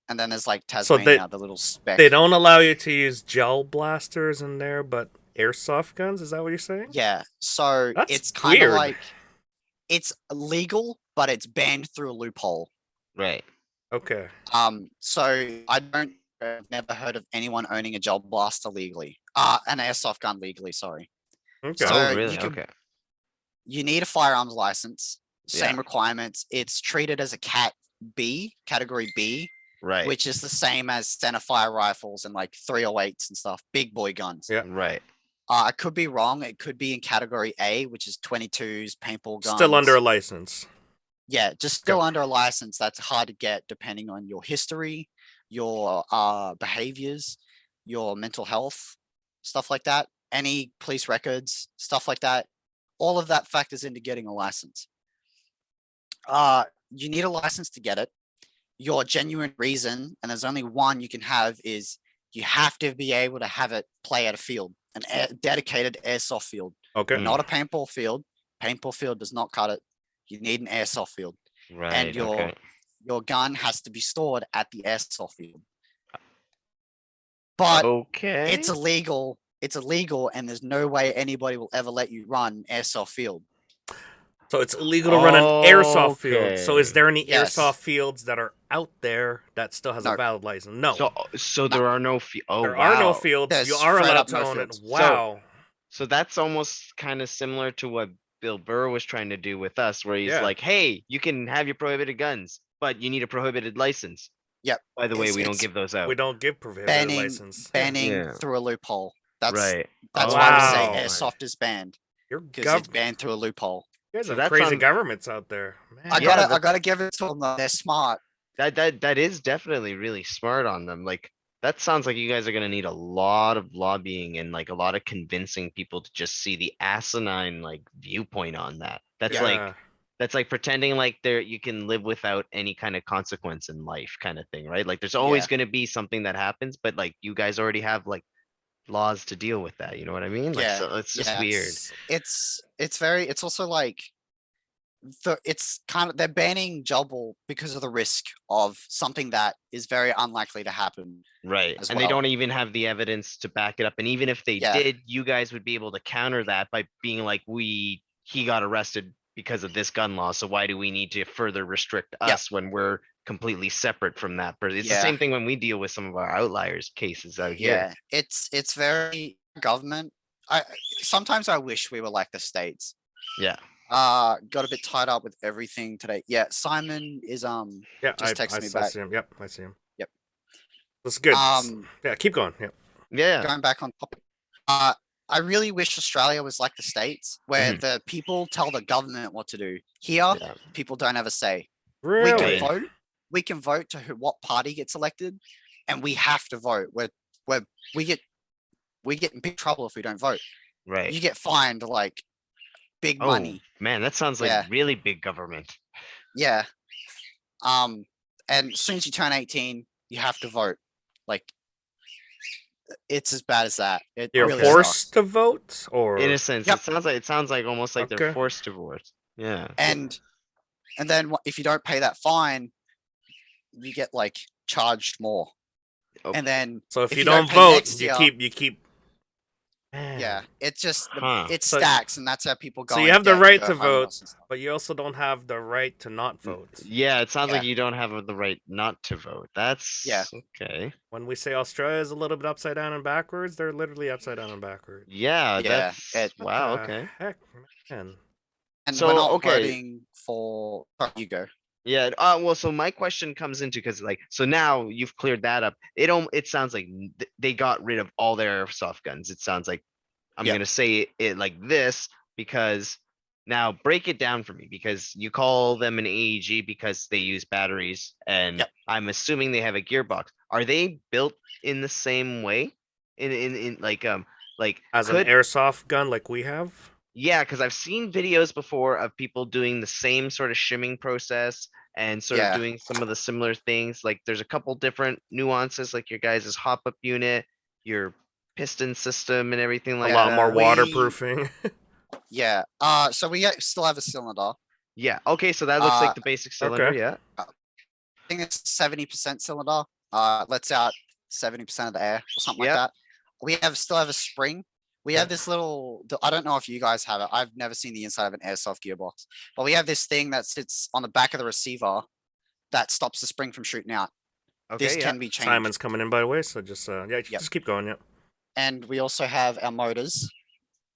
and then there's like So Tasmania, the little speck. They don't allow you to use gel blasters in there, but airsoft guns. Is that what you're saying? Yeah, so That's it's kind of weird. like it's legal, but it's banned through a loophole. Right. Okay. So I've never heard of anyone owning a gel blaster legally. An airsoft gun legally, sorry. Okay. So Oh, really? you can- Okay. You need a firearms license, same Yeah. requirements. It's treated as a category B, Right. which is the same as centerfire rifles and like 308s and stuff, big boy guns. Yeah. Right. I could be wrong. It could be in category A, which is 22s, paintball guns. Still under a license. Yeah, just still under a license. That's hard to get depending on your history, your behaviors, your mental health, stuff like that. any police records, stuff like that. All of that factors into getting a license. You need a license to get it. Your genuine reason, and there's only one you can have, is you have to be able to have it play at a field, dedicated airsoft field, Okay. not a paintball field. Paintball field does not cut it. You need an airsoft field, Right. and Okay. your gun has to be stored at the airsoft field. But Okay. it's illegal. It's illegal, and there's no way anybody will ever let you run airsoft field. So it's illegal to run an airsoft field. So is Okay. there any Yes. airsoft fields that are out there that still has a No. valid license? No. So there are no oh there wow. are no fields. You There's are straight allowed up to no own it. fields. Wow. So that's almost kind of similar to what Bill Burr was trying to do with us, where he's Yeah. like, "Hey, you can have your prohibited guns, but you need a prohibited license." Yep. By the way, It's- we don't it's give those out. We don't give prohibited banning license. banning Yeah. through a loophole. That's Right. that's why we say Wow. airsoft is banned, You're because it's banned through a loophole. You guys So have that's crazy on- governments out there. Man. I Yeah, gotta give it to them though. They're smart. That is definitely really smart on them. Like that sounds like you guys are gonna need a lot of lobbying and like a lot of convincing people to just see the asinine like viewpoint on that. Yeah. That's like pretending like you can live without any kind of consequence in life kind of thing, right? Like there's always Yeah. gonna be something that happens, but like you guys already have like laws to deal with that. You know what I mean? Like Yeah, so it's just yeah. weird. It's also like it's kind of, they're banning Jubble because of the risk of something that is very unlikely to happen. Right. as And they well. don't even have the evidence to back it up. And even if they Yeah. did, you guys would be able to counter that by being like, he got arrested because of this gun law. So why do we need to further restrict Yeah. us when we're completely separate from that? But it's the Yeah. same thing when we deal with some of our outliers cases out here. Yeah, it's very government. Sometimes I wish we were like the States. Yeah. Got a bit tied up with everything today. Yeah, Simon is Yeah. just text me back. see him. Yep. I see him. Yep. That's good. Um, Yeah. Keep going. Yep. Yeah. Going back on topic. I really wish Australia was like the States, where the people tell the government what to do. Here, Yeah. people don't have a say. Really? We can vote. We can vote to what party gets elected, and we have to vote. We get in big trouble if we don't vote. Right. You get fined like big Oh money. man, that sounds like Yeah. really big government. Yeah. And as soon as you turn 18, you have to vote. Like, it's as bad as that. It You're really forced sucks. to vote, or In a sense, Yep. it sounds like almost like Okay. they're forced to vote. Yeah. And then if you don't pay that fine, you get like charged more. Oh. And then so if if you you don't don't pay vote, next you year- keep. Man. yeah, it's just Huh. it So- stacks, and that's how people go. So you and have the get right go to vote, homeless and stuff. but you also don't have the right to not vote. Yeah, it sounds like Yeah. you don't have the right not to vote. That's Yeah. okay. When we say Australia is a little bit upside down and backwards, they're literally upside down and backwards. Yeah, Yeah, that's it- wow, What the okay. Heck, man. And So, we're not okay. voting for. Sorry, you go. Yeah, well, so my question comes into because like so now you've cleared that up. It sounds like they got rid of all their airsoft guns. It sounds like I'm Yeah. gonna say it like this because now break it down for me because you call them an AEG because they use batteries and Yep. I'm assuming they have a gearbox. Are they built in the same way? In like As could an airsoft gun like we have. yeah, because I've seen videos before of people doing the same sort of shimming process and sort Yeah. of doing some of the similar things. Like there's a couple different nuances, like your guys' hop up unit, your piston system, and everything like a lot that. more We- waterproofing. Yeah. So we still have a cylinder. Yeah. Okay, so that looks like Uh, the basic cylinder. okay. Yeah. I think it's 70% cylinder. Lets out 70% of the air or something Yep. like that. We still have a spring. We have this little. I don't know if you guys have it. I've never seen the inside of an airsoft gearbox, but we have this thing that sits on the back of the receiver that stops the spring from shooting out. Okay. This yeah. can be changed. Simon's coming in by the way, so just Yep. just keep going. Yeah. And we also have our motors.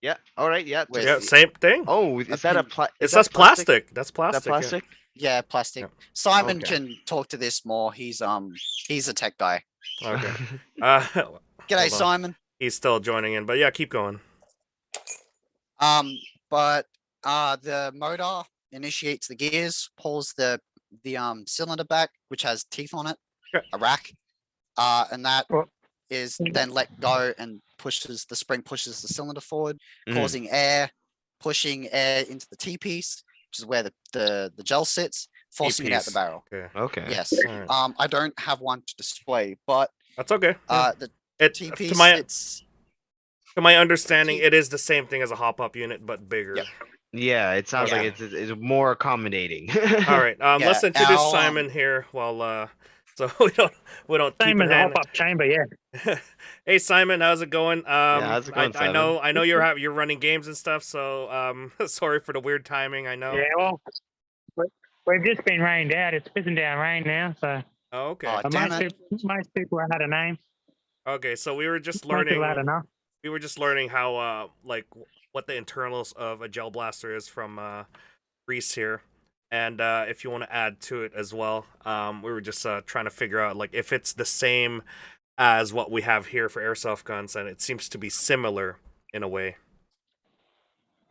Yeah. All right. Yeah. With- Yeah. Same thing. Oh, is that a pin- It says plastic. That's plastic. Is that plastic? Yeah, plastic. Yep. Simon Okay. can talk to this more. He's a tech guy. Yeah. Okay. G'day, Hold on. Simon. He's still joining in, but yeah, keep going. But the motor initiates the gears, pulls the cylinder back, which has teeth on it, Okay. a rack, and that Well- is then let go and the spring pushes the cylinder forward, Mhm. causing pushing air into the T-piece, which is where the gel sits, forcing it out the E-piece. barrel. Okay. Okay. Yes. Alright. I don't have one to display, but That's okay. Yeah. the It T-piece, to my understanding, T- it is the same thing as a hop-up unit, but bigger. Yep. Yeah, it sounds Okay. like it's more accommodating. All right. Yeah, Let's introduce our, Simon here while so we don't keep Same it as a hand. hop-up chamber, yeah. Hey Simon, how's it going? how's it going, I know Simon? you're running games and stuff, so sorry for the weird timing. I know. Yeah, well, we've just been rained out. It's pissing down rain now, so Oh, okay. Oh, damn it. most people had a name. Okay, so we were just Most people had learning. enough. We were just learning how like what the internals of a gel blaster is from Reese here, and if you want to add to it as well, we were just trying to figure out like if it's the same as what we have here for airsoft guns, and it seems to be similar in a way.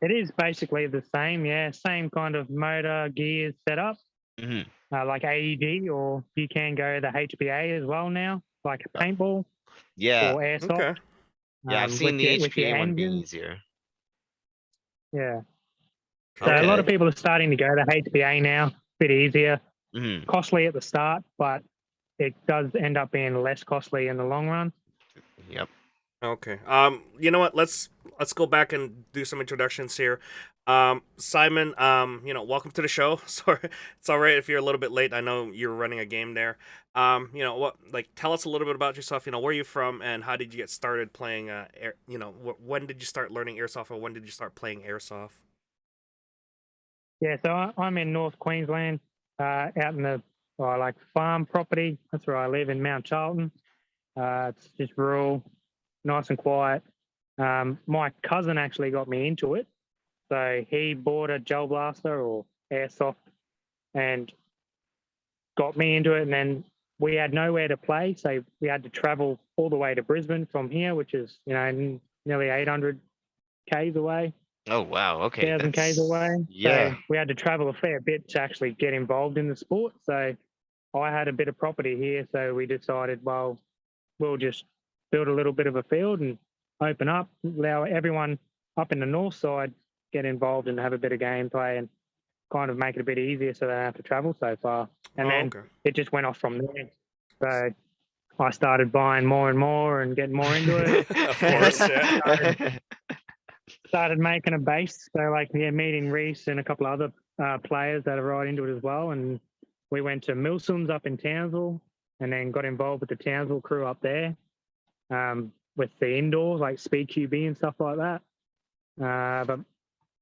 It is basically the same, yeah. Same kind of motor, gears setup, Mhm. like AED, or you can go the HPA as well now, like a paintball Yeah. or airsoft. Okay. Yeah, I've seen the with your HPA one being engine. easier. Yeah. So a lot of Okay. people are starting to go the HPA now. Bit easier, Mhm. costly at the start, but it does end up being less costly in the long run. Yep. Okay. You know what? Let's go back and do some introductions here. Simon, welcome to the show. Sorry, it's all right if you're a little bit late. I know you're running a game there. Tell us a little bit about yourself. Where are you from, and how did you get started playing? When did you start learning airsoft, or when did you start playing airsoft? Yeah, so I'm in North Queensland, out in the farm property. That's where I live in Mount Charlton. It's just rural, nice and quiet. My cousin actually got me into it. So he bought a gel blaster or airsoft and got me into it. And then we had nowhere to play. So we had to travel all the way to Brisbane from here, which is, nearly 800 Ks away. Oh wow. Okay. 1,000 Ks away. Yeah. So we had to travel a fair bit to actually get involved in the sport. So I had a bit of property here. So we decided, well, we'll just build a little bit of a field and open up, allow everyone up in the north side get involved and have a bit of gameplay and kind of make it a bit easier so they don't have to travel so far. And then it just went off from there. So I started buying more and more and getting more into it. Of course, yeah. Started making a base. So meeting Reese and a couple of other players that are right into it as well. And we went to Milson's up in Townsville and then got involved with the Townsville crew up there, with the indoors, like Speed QB and stuff like that. But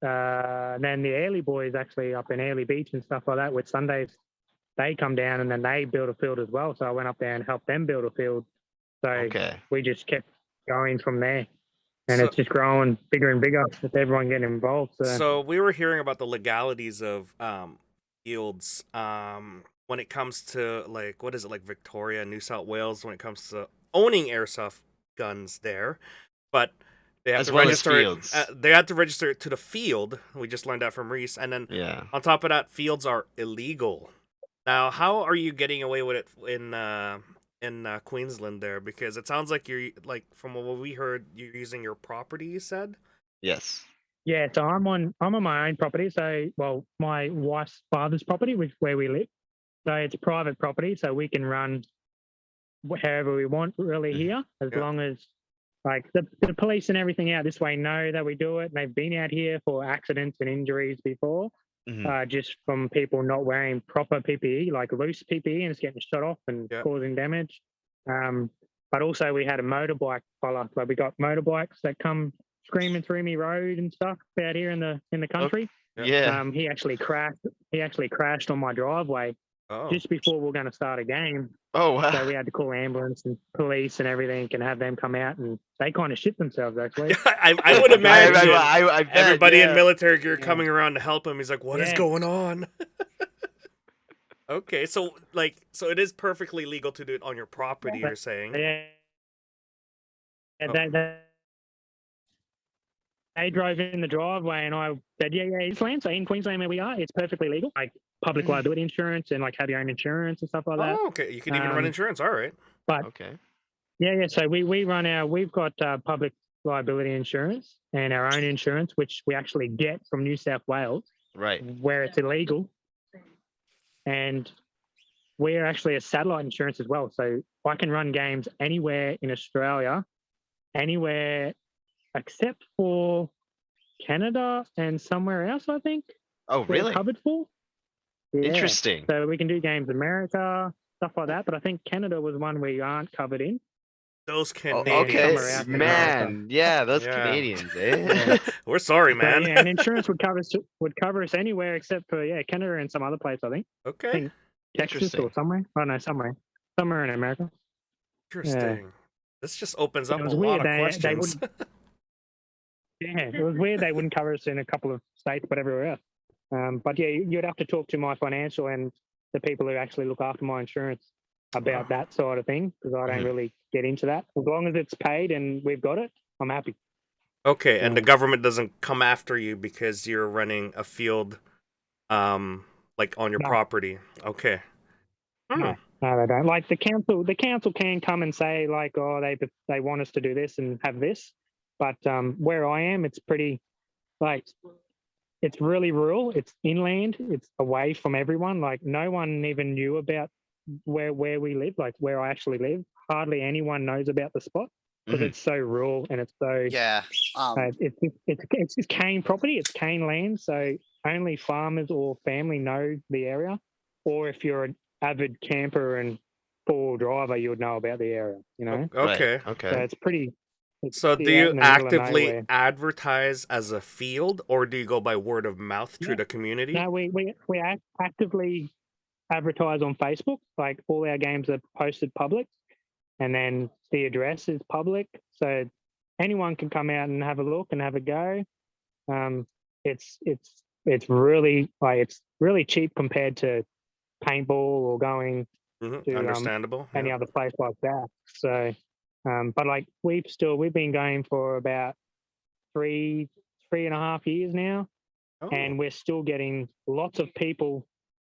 then the Airlie boys actually up in Airlie Beach and stuff like that with Sundays, they come down and then they build a field as well. So I went up there and helped them build a field. So we just kept going from there. And it's just growing bigger and bigger with everyone getting involved. So we were hearing about the legalities of fields when it comes to Victoria, New South Wales, when it comes to owning airsoft guns there, but they have to register it. They had to register it to the field. We just learned that from Reese, and then on top of that, fields are illegal. Now, how are you getting away with it in Queensland there? Because it sounds like you're from what we heard, you're using your property. You said. Yes. Yeah, so I'm on my own property. So, my wife's father's property, which where we live. So it's private property, so we can run however we want really here, as long as the police and everything out this way know that we do it. And they've been out here for accidents and injuries before, just from people not wearing proper PPE, like loose PPE, and it's getting shot off and causing damage. But also we had a motorbike fella. Like we got motorbikes that come screaming through me road and stuff out here in the country. Yeah. He actually crashed on my driveway just before we were going to start a game. Oh wow. So we had to call ambulance and police and everything and have them come out, and they kind of shit themselves actually. I would imagine I bet, everybody in military gear coming around to help him. He's like, what is going on? Okay, so it is perfectly legal to do it on your property, you're saying? Yeah. They drove in the driveway and I said, yeah, it's land. So in Queensland where we are, it's perfectly legal. Like public liability insurance and have your own insurance and stuff like that. Oh, okay. You can even run insurance. All right. But Yeah. So we've got public liability insurance and our own insurance, which we actually get from New South Wales, Right. where it's illegal. And we're actually a satellite insurance as well. So I can run games anywhere in Australia, anywhere except for Canada and somewhere else, I think. Oh, We're really? covered for. Yeah. Interesting. So we can do games in America, stuff like that. But I think Canada was one where you aren't covered in. Those Oh, Canadians. okay, somewhere else in America. man. Yeah, those Yeah. Canadians, eh? We're sorry, So, man. yeah, and insurance would cover us anywhere except for Canada and some other place, I think. Okay. think Texas Interesting. or somewhere. Oh no, somewhere in America. Interesting. This just opens It up a was lot weird. of questions. It was weird they wouldn't cover us in a couple of states, but everywhere else. But yeah, you'd have to talk to my financial and the people who actually look after my insurance about that side of thing, because I don't really get into that. As long as it's paid and we've got it, I'm happy. Okay, and the government doesn't come after you because you're running a field, like on your No. property. Okay. No, they don't. Like the council can come and say like, oh, they want us to do this and have this, but where I am, it's pretty like it's really rural. It's inland. It's away from everyone. Like no one even knew about where we live, like where I actually live. Hardly anyone knows about the spot because it's so rural and it's so Yeah. it's just cane property. It's cane land, so only farmers or family know the area. Or if you're an avid camper and four-wheel driver, you would know about the area. You know. Okay. Right. Okay. So it's pretty. So do out in you the middle of actively nowhere. advertise as a field, or do you go by word of mouth through the community? No, we actively advertise on Facebook. Like all our games are posted public, and then the address is public, so anyone can come out and have a look and have a go. It's really it's really cheap compared to paintball or going to Understandable. any other place like that. So, but like we've been going for about three and a half years now, and we're still getting lots of people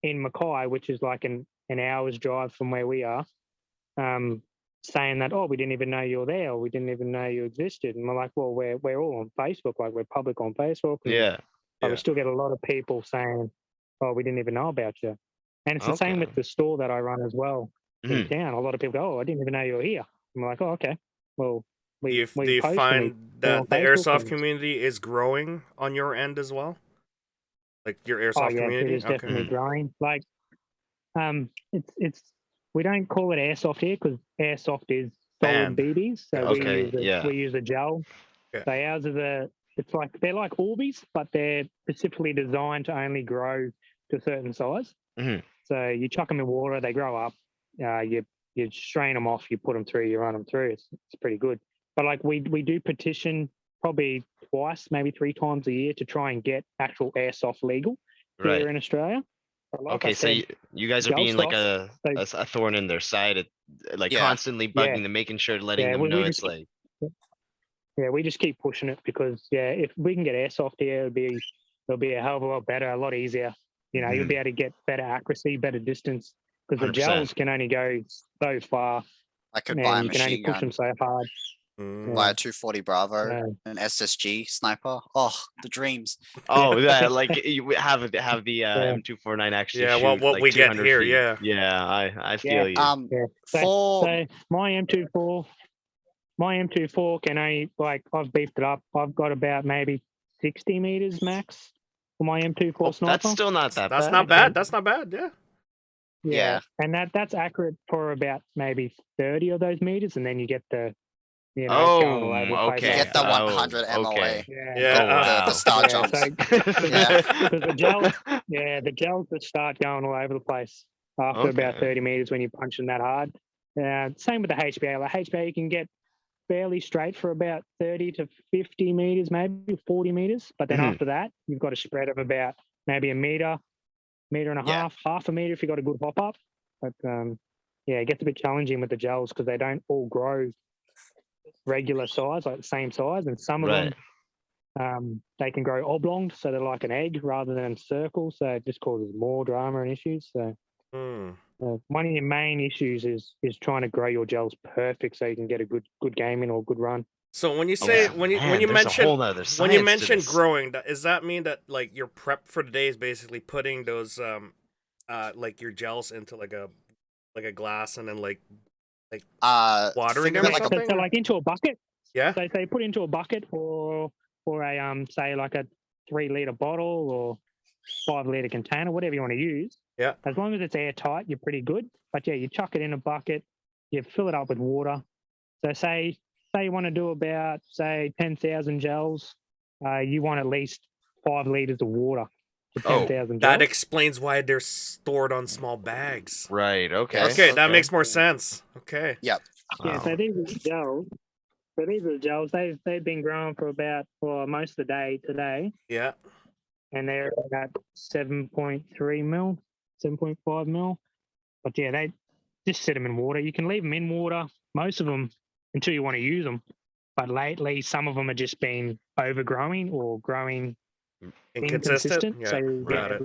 in Mackay, which is like an hour's drive from where we are, saying that, oh, we didn't even know you were there, or we didn't even know you existed. And we're like, well, we're all on Facebook, like we're public on Facebook. Yeah. But we still get a lot of people saying, oh, we didn't even know about you. And it's the same with the store that I run as well in town. A lot of people go, oh, I didn't even know you were here. I'm like, oh, okay. Well, Do you find that the airsoft community is growing on your end as well? Like your airsoft community? It is definitely growing. Like, it's we don't call it airsoft here because airsoft is solid BBs. So we use a gel. Yeah. So ours are they're like Orbeez, but they're specifically designed to only grow to a certain size. So you chuck them in water, they grow up. You strain them off, you put them through, you run them through. It's pretty good. But like we do petition probably twice, maybe 3 times a year to try and get actual airsoft legal here in Australia. Like okay, so you guys are being like a thorn in their side, constantly bugging them, making sure, letting them know it's like. Yeah, we just keep pushing it because if we can get airsoft here, it'll be a hell of a lot better, a lot easier. You know, you'll be able to get better accuracy, better distance, because the gels can only go so far. I could buy a you can only machine push gun. them so hard. Buy a 240 Bravo, an SSG sniper. Oh, the dreams. Oh, yeah, like you have the M249 actually. Yeah, shoot, what like we get 200 here, feet. yeah. I feel you. So my M24 can only, like, I've beefed it up. I've got about maybe 60 meters max for my M24 sniper. That's still not that bad. That's not bad. That's not bad. Yeah. And that's accurate for about maybe 30 of those meters, and then you get the going all over the place. Get the 100 MOA. Okay. The star jumps. Because the gels that start going all over the place after about 30 meters when you're punching that hard. Same with the HBA. Like HBA, you can get fairly straight for about 30 to 50 meters, maybe 40 meters. But then after that, you've got a spread of about maybe a meter and a half a meter if you've got a good hop up. But it gets a bit challenging with the gels because they don't all grow regular size, like the same size, and some of them they can grow oblong, so they're like an egg rather than circle, so it just causes more drama and issues. So One of your main issues is trying to grow your gels perfect so you can get a good game in or good run. So when you say when you there's a mention whole nother when you science to mention this. growing, does that mean that like your prep for the day is basically putting those like your gels into like a glass and then like watering think of them it or like a something? So like into a bucket. Yeah. So say put into a bucket or a say like a 3-liter bottle or 5-liter container, whatever you want to use. Yeah. As long as it's airtight, you're pretty good. But yeah, you chuck it in a bucket, you fill it up with water. So say you want to do about say 10,000 gels, you want at least 5 liters of water for 10,000 gels. That explains why they're stored on small bags. Right. Okay. Yes. Okay, that makes more sense. Okay. Yeah, Wow. so these are the gels. So these are the gels. They've been growing for most of the day today, Yeah. and they're about 7.3 mil, 7.5 mil. But yeah, they just set them in water. You can leave them in water, most of them, until you want to use them. But lately, some of them are just been overgrowing or growing inconsistent. Yeah. So you Got get it.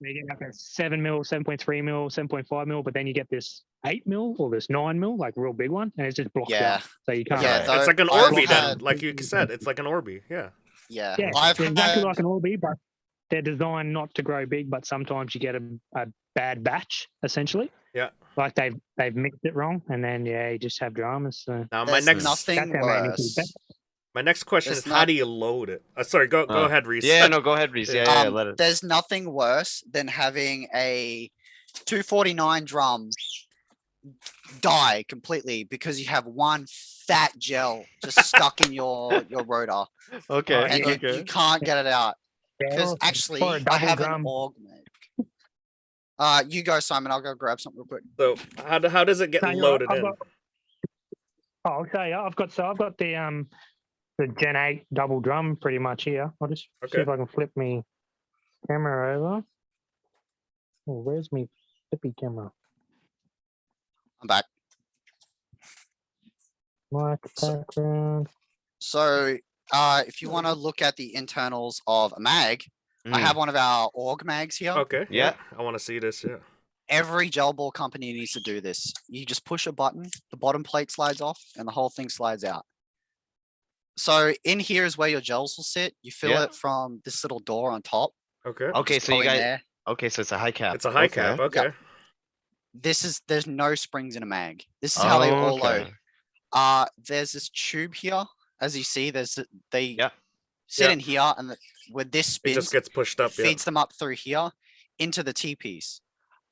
you get like a 7 mil, 7.3 mil, 7.5 mil, but then you get this 8 mil or this 9 mil, like real big one, and it's just blocked up. So you can't. Yeah, It's though, like an I've Orby then, had- like you said. It's like an Orby. Yeah. Yeah, Yeah, I've they're exactly had like an Orby, but they're designed not to grow big. But sometimes you get a bad batch, essentially. Yeah. Like they've mixed it wrong, and then you just have dramas. So Now my there's next nothing That's our main issue. worse. question There's is how do you load it? Sorry, go ahead, Reese. Yeah, no, go ahead, Reese. Yeah, let it. There's nothing worse than having a 249 drum die completely because you have one fat gel just stuck in your rotor Okay. and you can't get it out. Because actually, or a I double have drum. an org mag. You go, Simon. I'll go grab something real quick. So how does it get No, you're loaded right. in? I'll show you. I've got the Gen 8 double drum pretty much here. I'll just see Okay. if I can flip me camera over. Oh, where's me flippy camera? I'm back. Mic background. So, if you want to look at the internals of a mag, I have one of our org mags here. Okay. Yeah. I want to see this. Yeah. Every gel ball company needs to do this. You just push a button, the bottom plate slides off, and the whole thing slides out. So in here is where your gels will sit. You fill it from this little door on top. Okay. Okay, Just so you go in guys. there. Okay, so it's a high cap. It's a high cap. Okay. There's no springs in a mag. This is how they all load. Okay. There's this tube here. As you see, they Yeah. sit Yeah. in here, and when this It spins, just gets pushed up. it feeds them up through here into the T-piece.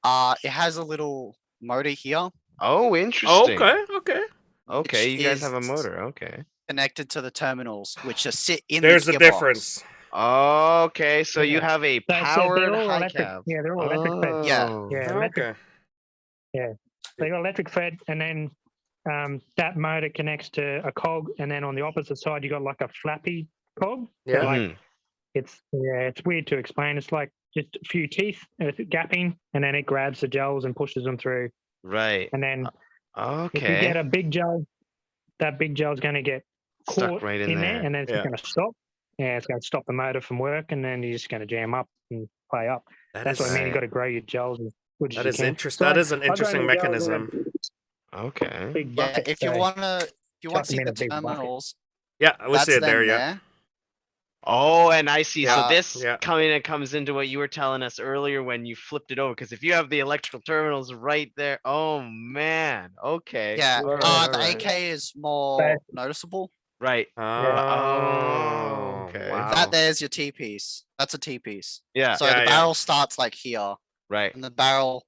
It has a little motor here Oh, Yeah. interesting. Okay. Okay, which you guys have a is- motor. Okay. connected to the terminals, which just sit in There's the the gearbox. difference. Okay, so you Yeah. have a So they're powered all high electric. cap. Yeah, they're all electric fed. Yeah. Yeah, electric. Okay. So you got electric fed, and then that motor connects to a cog, and then on the opposite side you got like a flappy cog. Yeah. Like Mhm. it's weird to explain. It's like just a few teeth with gapping, and then it grabs the gels and pushes them through. Right. And then if you Okay. get a big gel, that big gel is going to get Stuck caught right in in there, there. and then it's Yeah. going to stop. Yeah, it's going to stop the motor from work, and then you're just going to jam up and play up. That's what I mean. You got to grow your gels as good That as is you can. interesting. That is an I grow interesting my gels in a mechanism. Okay. Big Yeah, bucket, if you so want to chuck see them in the a big bucket. terminals, Yeah, we that's see it them there. Yeah. there. Oh, and I see. So Yeah. this Yeah. comes into what you were telling us earlier when you flipped it over. Because if you have the electrical terminals right there, oh man. Okay. Yeah, All right, the all right. AK is more noticeable. Right. Oh. okay. Wow. That there's your T-piece. That's a T-piece. Yeah. So Yeah, the yeah. barrel starts like here, Right. and the barrel,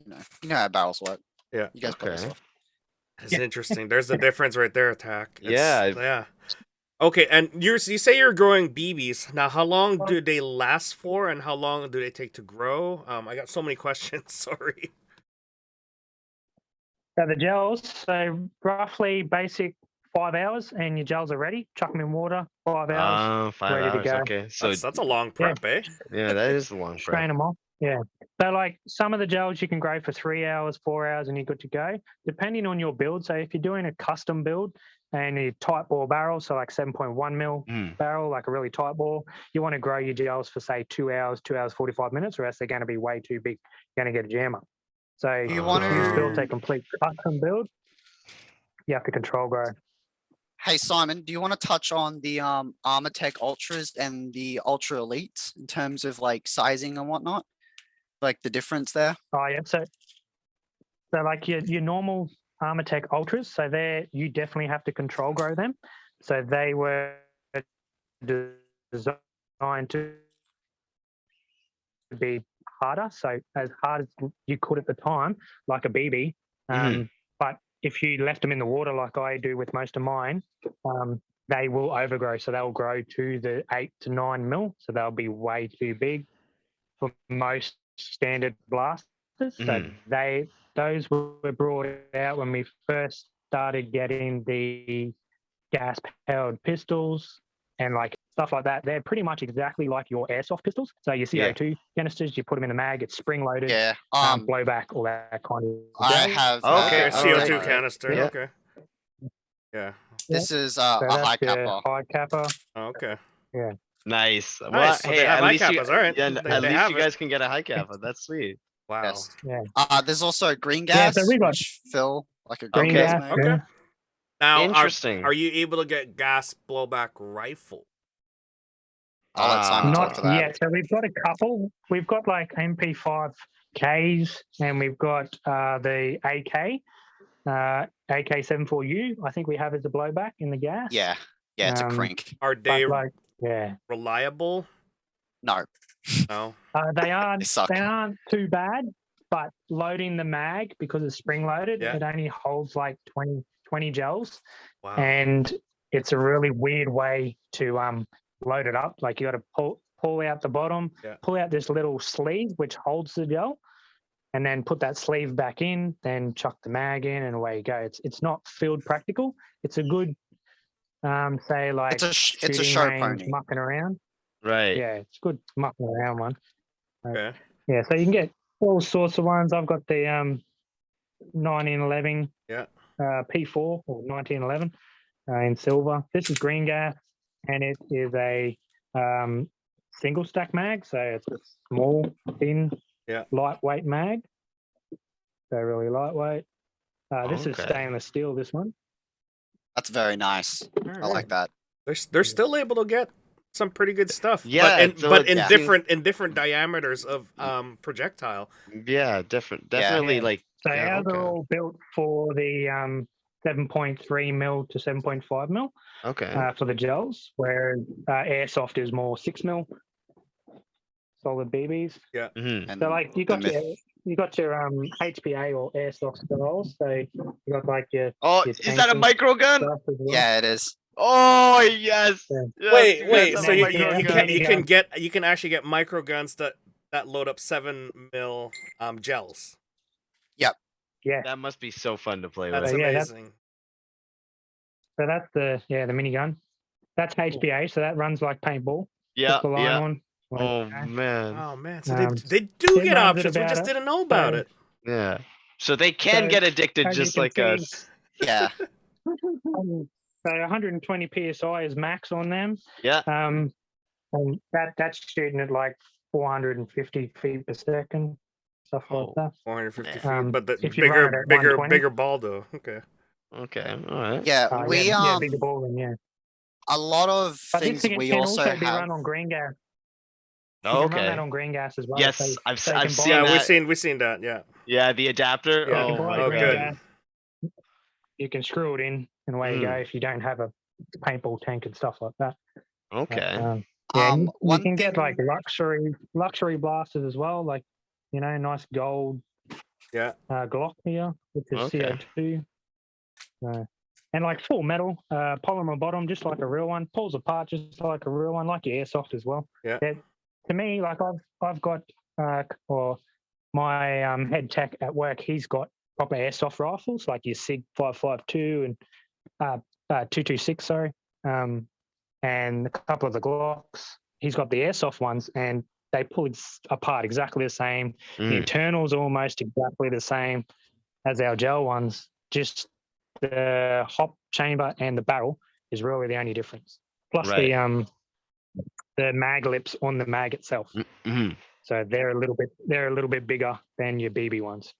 you know how barrels work. Yeah. You guys play Okay. Airsoft. That's interesting. There's the difference right there, Attack. Yeah. Yeah. Okay, and you say you're growing BBs. Now, how long do they last for, and how long do they take to grow? I got so many questions. Sorry. So the gels, so roughly basic 5 hours, and your gels are ready. Chuck them in water, 5 hours. 5 ready to hours. go. Okay. So That's a long prep, eh? yeah, that is a long Strain prep. them off. Yeah. So like some of the gels you can grow for 3 hours, 4 hours, and you're good to go, depending on your build. So if you're doing a custom build and you tight bore barrel, so like 7.1 mil barrel, like a really tight bore, you want to grow your gels for say 2 hours, 2 hours, 45 minutes, or else they're going to be way too big. You're going to get a jammer. So You if wanna- you built a complete custom build, you have to control grow. Hey Simon, do you want to touch on the Armortech Ultras and the Ultra Elites in terms of like sizing and whatnot? Like the difference there? Oh yeah, so like your normal Armortech Ultras, so there you definitely have to control grow them. So they were designed to be harder, so as hard as you could at the time, like a BB. But if you left them in the water like I do with most of mine, they will overgrow. So they'll grow to the 8 to 9 mil. So they'll be way too big for most standard blasters. So those were brought out when we first started getting the gas powered pistols and like stuff like that. They're pretty much exactly like your airsoft pistols. So your CO2 canisters, you put them in the mag, it's spring loaded, Yeah. blowback, all that kind of. I have. Okay, CO2 alright. canister. Yeah. Okay. Yeah. This is So a that's high your capper. high capper. Okay. Nice. Well, Nice, so they hey, have at high least you, kappas, alright. yeah, They at least have you it. guys can get a high kappa. That's sweet. Wow. Yes. Yeah. There's also green Yeah, gas, so we got which fill like a green green Okay. gas gas. mag. Okay. Yeah. Now, Interesting. are you able to get gas blowback rifle? I'll let Simon talk Not to that. yet. So we've got a couple. We've got like MP5Ks and we've got the AK, AK-74U. I think we have as a blowback in the gas. Yeah. Yeah, it's a Um, crink. Are they But like, yeah, reliable? No, No. they aren't. they suck. They aren't too bad. But loading the mag because it's spring loaded, Yeah. it only holds like 20 gels, Wow. and it's a really weird way to load it up. Like you got to pull out the bottom, Yeah. pull out this little sleeve which holds the gel, and then put that sleeve back in. Then chuck the mag in, and away you go. It's not field practical. It's a good, say like It's a shooting show range, pony. mucking around. Right. Yeah, it's good mucking around one. Okay. Yeah, so you can get all sorts of ones. I've got the 1911 Yeah. P4 or 1911 in silver. This is green gas, and it is a single stack mag, so it's a small, thin, Yeah. lightweight mag. So really lightweight. This is Okay. stainless steel. This one. That's very nice. I Alright. like that. They're still able to get some pretty good stuff. Yeah, but so in yeah. different diameters of projectile. Yeah, definitely Yeah. like So yeah, ours are okay. all built for the 7.3 mil to 7.5 mil. Okay. For the gels, whereas Airsoft is more 6 mil solid BBs. Mhm. And So like you the got your HPA or Airsoft styles. So you got like your Oh, your is that a tanking micro gun? stuff as well. yeah, it is. Oh yes. Yeah. Yes, you guys Wait. have So a you micro can gun. you can actually get micro guns that load up 7 mil gels. Yeah. That must be so fun to play That's with. yeah, that's- amazing. So that's the minigun. That's HPA. So that runs like paintball. Yeah, Put the line yeah. on. Oh man. Oh man, so Um, they do it get runs at options. We about just a- didn't know about so- it. Yeah. So they can So, get addicted as you just can like see- us. Yeah. So 120 psi is max on them. Yeah. And that's shooting at like 450 feet per second, stuff Oh. like that. 450 Yeah. feet, but the If you run it at 120. bigger ball though. Okay. Okay. All right. Yeah, we bigger ball than a lot of But things this we can also also be have. run on green gas. Oh, You can run that okay. on green gas as well. Yes, so I've they I've can seen buy- Yeah, that. we've seen that. Yeah. Yeah, the adapter. Yeah, You Oh can buy my green good. god. gas. You can screw it in and away you go if you don't have a paintball tank and stuff like that. Okay. Yeah, and you One can get like thing- luxury blasters as well, like nice gold Yeah. Glock here with the Okay. CO2. And like full metal, polymer bottom, just like a real one. Pulls apart just like a real one, like your Airsoft as well. Yeah. To me, like I've got, or my head tech at work, he's got proper Airsoft rifles, like your SIG 552 and 226, sorry, and a couple of the Glocks. He's got the Airsoft ones, and they pull apart exactly the same. The Mm. internals are almost exactly the same as our gel ones. Just the hop chamber and the barrel is really the only difference. Plus Right. the mag lips on the mag itself. Mhm. So they're a little bit bigger than your BB ones.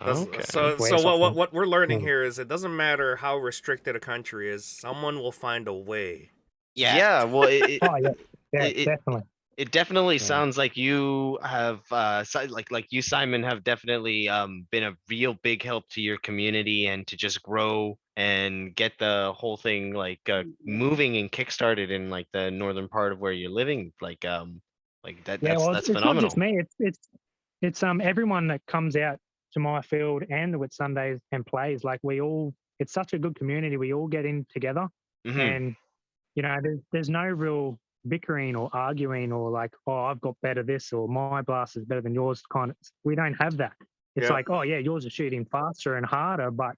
Okay. So Airsoft Gun. what we're learning Yeah. here is it doesn't matter how restricted a country is, someone will find a way. Yeah. Yeah, well, Oh yeah, yeah, it, definitely. it definitely Yeah. sounds like you have like you, Simon, have definitely been a real big help to your community and to just grow and get the whole thing like moving and kickstarted in like the northern part of where you're living. Like that Yeah, well, that's it's not just phenomenal. me. It's everyone that comes out to my field and the Whit Sundays and plays. Like we all, it's such a good community. We all get in together, Hmm. and there's no real bickering or arguing or like, oh, I've got better this or my blast is better than yours. Kind of, we don't have that. It's Yeah. like, oh yeah, yours is shooting faster and harder, but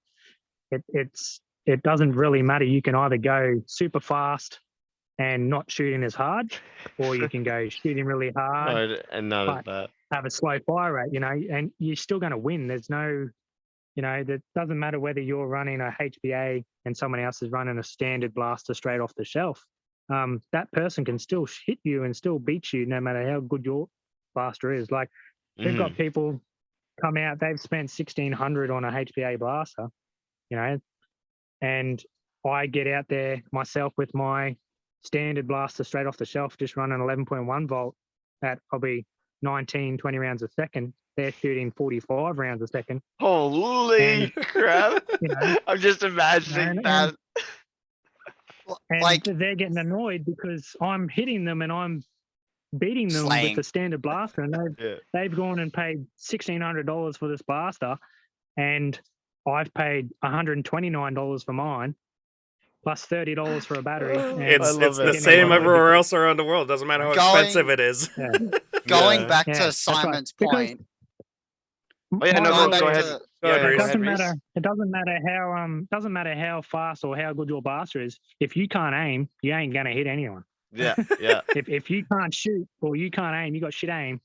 it doesn't really matter. You can either go super fast and not shooting as hard, or you can go shooting really hard And none of but that. have a slow fire rate, and you're still going to win. There's no, that doesn't matter whether you're running a HBA and someone else is running a standard blaster straight off the shelf. That person can still hit you and still beat you no matter how good your blaster is. Like we've Mhm. got people come out, they've spent 1,600 on a HBA blaster, and I get out there myself with my standard blaster straight off the shelf, just running 11.1 volt at probably 19, 20 rounds a second. They're shooting 45 rounds a second. Holy And, crap! I'm just imagining that. And Like, they're getting annoyed because I'm hitting them and I'm beating them Slaying. with a standard blaster, and Yeah. they've gone and paid $1,600 for this blaster, and I've paid $129 for mine, plus $30 for a battery. And It's love the it. getting same annoyed everywhere because- else around the world. Doesn't matter how Going- expensive it is. Yeah. going Yeah. back Yeah, to that's right. Simon's Because- point. Oh yeah, no, my Going go back rule ahead. to- Go ahead, Yeah, Reese. go ahead, Reese. It doesn't matter how fast or how good your blaster is. If you can't aim, you ain't gonna hit anyone. Yeah, yeah. If you can't shoot or you can't aim, you got shit aim.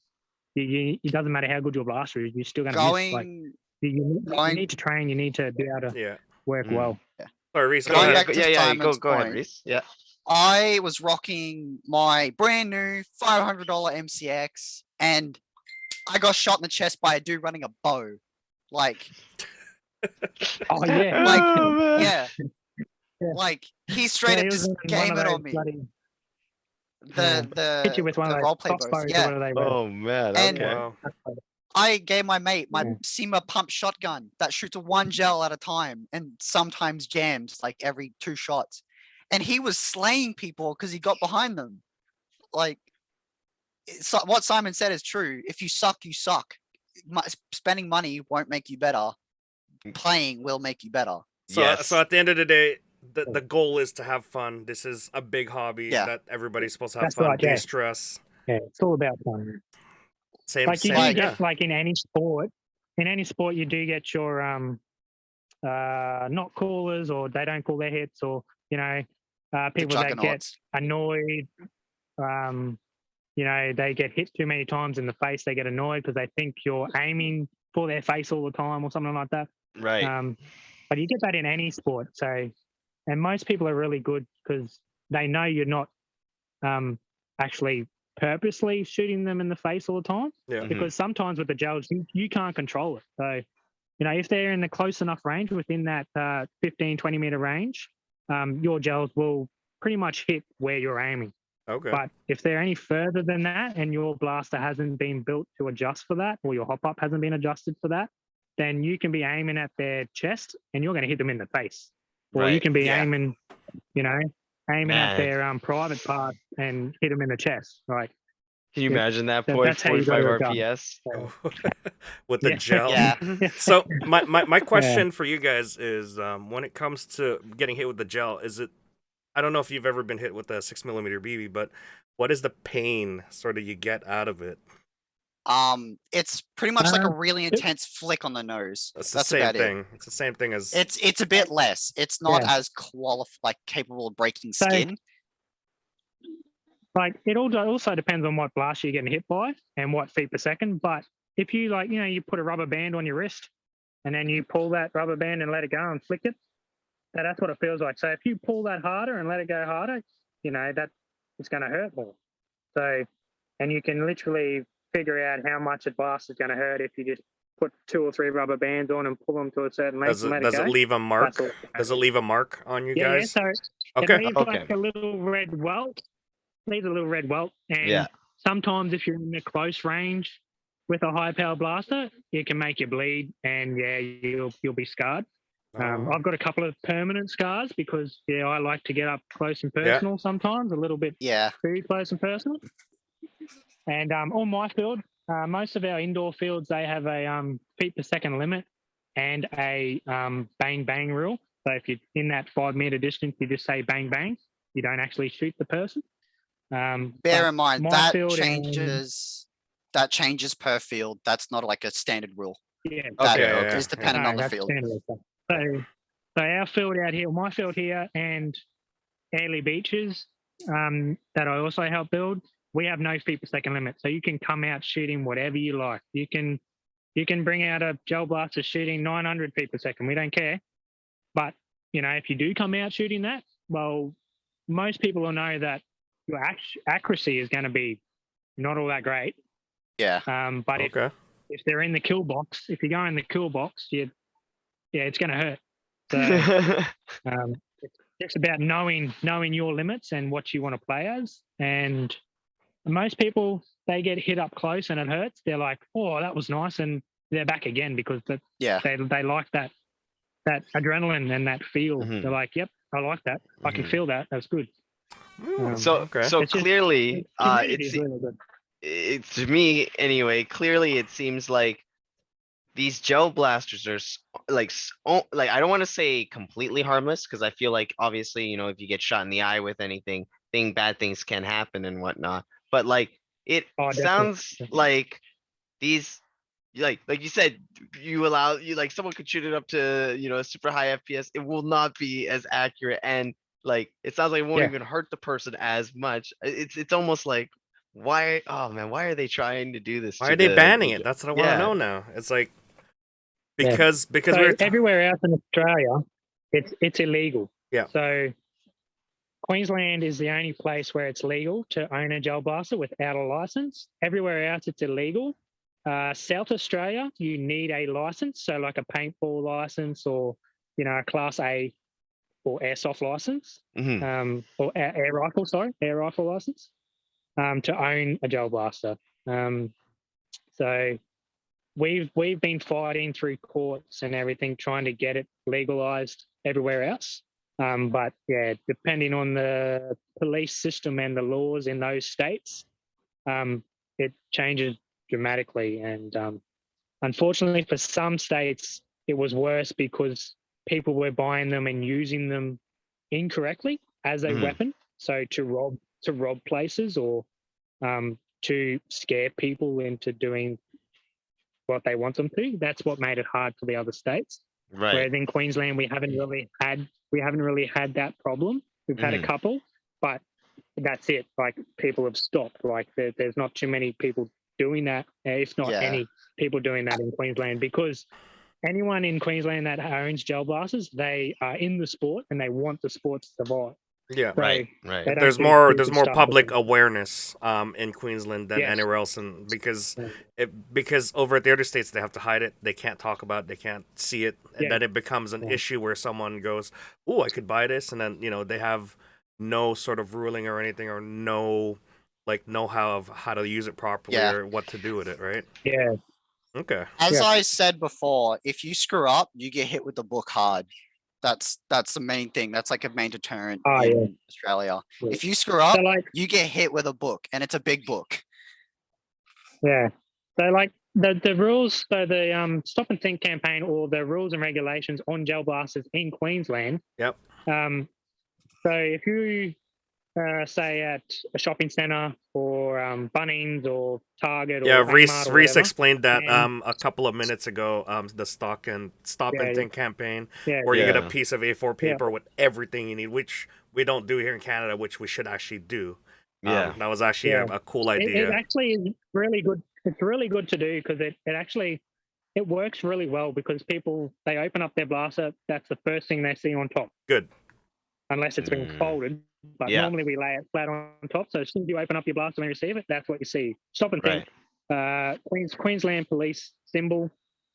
It doesn't matter how good your blaster is, you're still gonna miss. Like Going you going- need to train. You need to be able to Yeah. work Mm. well. Sorry, Reese. Go Going ahead. back to Go Simon's ahead, point. Reese. Yeah. I was rocking my brand new $500 MCX, and I got shot in the chest by a dude running a bow. Like, Oh yeah, Like, Oh, man. yeah, Yeah. like he straight Yeah, up he was just in one game of it those on me. bloody- The hit you with one the of those roleplay bows. crossbows or Yeah, whatever they were. Oh man. And- Okay. Wow. I gave my mate my Yeah. SEMA pump shotgun that shoots one gel at a time and sometimes jams like every 2 shots. And he was slaying people because he got behind them. Like, what Simon said is true. If you suck, you suck. Spending money won't make you better. Playing will make you better. So Yes. so at the end of the day, the goal is to have fun. This is a big hobby Yeah. that everybody's supposed to have That's fun, right, yeah. de-stress. Yeah, it's all about fun. Same, Like you same. do Like- get like in any sport. In any sport, you do get your not callers, or they don't call their hits, or The people that get juggernauts. annoyed. They get hit too many times in the face. They get annoyed because they think you're aiming for their face all the time or something like that. Right. But you get that in any sport. So, and most people are really good because they know you're not actually purposely shooting them in the face all the time. Yeah. Mhm. Because sometimes with the gels, you can't control it. So, if they're in the close enough range within that 15, 20 meter range, your gels will pretty much hit where you're aiming. Okay. But if they're any further than that and your blaster hasn't been built to adjust for that, or your hop up hasn't been adjusted for that, then you can be aiming at their chest and you're going to hit them in the face. Or you Right. can be Yeah. aiming at Man. their private part and hit them in the chest. Right. Can you Yeah, imagine that that- boy? that's how you 45 gotta go. RPS. With the Yeah. gel. Yeah. So my question for you guys is, when it comes to getting hit with the gel, is it? I don't know if you've ever been hit with a 6mm BB, but what is the pain sort of you get out of it? It's pretty much like a Uh, really intense flick on the nose. That's the That's same about it. thing. It's the same thing as. It's a bit less. It's not Yeah. as capable of breaking So- skin. Like it also depends on what blast you're getting hit by and what feet per second. But if you you put a rubber band on your wrist and then you pull that rubber band and let it go and flick it, that's what it feels like. So if you pull that harder and let it go harder, that it's going to hurt more. So, and you can literally figure out how much a blast is going to hurt if you just put 2 or 3 rubber bands on and pull them to a certain length and let Does it it go. leave a mark? That's all. Does it leave a mark on you Yeah, guys? so it Okay. leaves Okay. like a little red welt. Leaves a little red welt, and Yeah. sometimes if you're in the close range with a high power blaster, it can make you bleed, and yeah, you'll be scarred. I've got a couple of permanent scars because I like to get up close and personal sometimes, a little bit Yeah. too close and personal. And on my field, most of our indoor fields, they have a feet per second limit and a bang bang rule. So if you're in that 5 meter distance, you just say bang bang. You don't actually shoot the person. Bear in mind my that field and- changes per field. That's not like a standard rule. Yeah. That Okay. is dependent on the that's field. standard. So our field out here, my field here, and Airlie Beaches that I also help build, we have no feet per second limit. So you can come out shooting whatever you like. You can bring out a gel blaster shooting 900 feet per second. We don't care. But if you do come out shooting that, well, most people will know that your accuracy is going to be not all that great. Yeah. But if they're in the kill box, if you go in the kill box, it's going to hurt. So it's just about knowing your limits and what you want to play as. And most people, they get hit up close and it hurts. They're like, "Oh, that was nice," and they're back again because they like that adrenaline and that feel. Mhm. They're like, "Yep, I like that. I can feel that. That's good." So It's just- clearly, community is really good. it's to me anyway. Clearly, it seems like these gel blasters are like I don't want to say completely harmless because I feel like obviously if you get shot in the eye with anything, bad things can happen and whatnot. But like it sounds like these like you said, someone could shoot it up to a super high FPS. It will not be as accurate, and like it sounds like it won't even hurt the person as much. It's almost like why are they trying to do this? Why are they banning it? That's what I want to know now. It's like because so everywhere else in Australia, it's illegal. Yeah. So Queensland is the only place where it's legal to own a gel blaster without a license. Everywhere else, it's illegal. South Australia, you need a license, so like a paintball license or a Class A or airsoft license, or air rifle license, to own a gel blaster. So we've been fighting through courts and everything, trying to get it legalized everywhere else. But yeah, depending on the police system and the laws in those states, it changes dramatically. And unfortunately, for some states, it was worse because people were buying them and using them incorrectly as a weapon. So to rob places or to scare people into doing what they want them to. That's what made it hard for the other states. Right. Whereas in Queensland, we haven't really had that problem. We've had a couple, but that's it. Like people have stopped. Like there's not too many people doing that, if not any people doing that in Queensland, because anyone in Queensland that owns gel blasters, they are in the sport and they want the sport to survive. Yeah, So right. There's more public awareness in Queensland than anywhere else, and because over at the other states they have to hide it, they can't talk about it, they can't see it, and then it becomes an issue where someone goes, "Oh, I could buy this," and then they have no sort of ruling or anything, or no know-how of how to use it properly or what to do with it, right? Yeah. Okay. As I said before, if you screw up, you get hit with the book hard. That's the main thing. That's like a main deterrent in Australia. Yeah. If you screw up, So, you get hit with a book, and it's a big book. Yeah. So like the rules, so the Stop and Think campaign, or the rules and regulations on gel blasters in Queensland. Yep. So if you say at a shopping centre or Bunnings or Target, or Reese explained that a couple of minutes ago. The Stop and Think campaign, where you get a piece of A4 paper with everything you need, which we don't do here in Canada, which we should actually do. That was actually a cool idea. It actually is really good. It's really good to do because it works really well, because people, they open up their blaster, that's the first thing they see on top. Good. Unless it's been folded. But normally we lay it flat on top. So as soon as you open up your blaster and receive it, that's what you see. Stop and Think. Queensland Police symbol.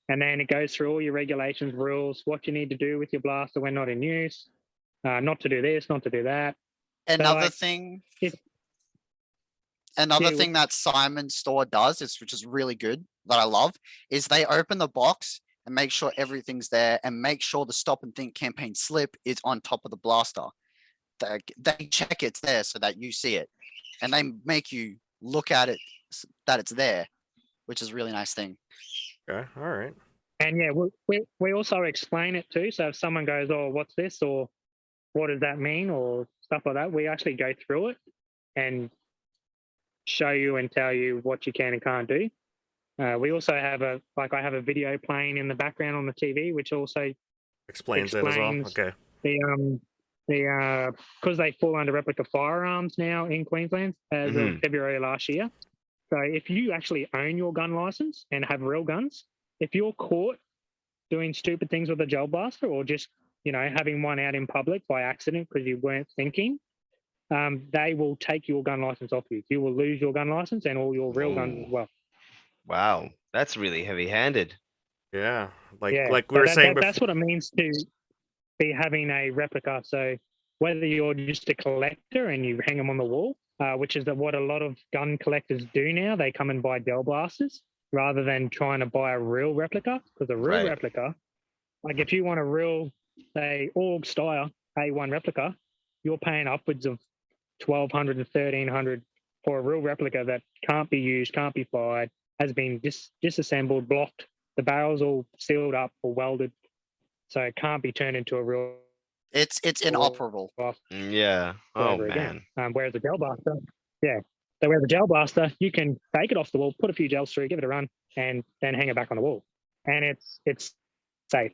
and then it goes through all your regulations, rules, what you need to do with your blaster when not in use, not to do this, not to do that. Another like, thing, if- another Yeah, thing that Simon's store does is, which is really good that I love, is they open the box and make sure everything's there and make sure the stop and think campaign slip is on top of the blaster. They check it's there so that you see it, and they make you look at it that it's there, which is a really nice thing. Okay. All right. And yeah, we also explain it too. So if someone goes, "Oh, what's this?" or "What does that mean?" or stuff like that, we actually go through it and show you and tell you what you can and can't do. We also have I have a video playing in the background on the TV, which also Explains it as well. explains Okay. Because they fall under replica firearms now in Queensland as of Mhm. February last year. So if you actually own your gun license and have real guns, if you're caught doing stupid things with a gel blaster or just having one out in public by accident because you weren't thinking, they will take your gun license off you. You will lose your gun license and all your real guns as Whoa. well. Wow, that's really heavy-handed. Yeah. Like Yeah, like we so were saying before. that's what it means to be having a replica. So whether you're just a collector and you hang them on the wall, which is what a lot of gun collectors do now, they come and buy gel blasters rather than trying to buy a real replica, because a real Right. replica, like if you want a real, say, Org Steyr A1 replica, you're paying upwards of $1,200 to $1,300 for a real replica that can't be used, can't be fired, has been disassembled, blocked, the barrel's all sealed up or welded, so it can't be turned into a real It's inoperable. Yeah. Oh ever again. man. Whereas a gel blaster, yeah. So whereas a gel blaster, you can take it off the wall, put a few gels through, give it a run, and then hang it back on the wall, and it's safe.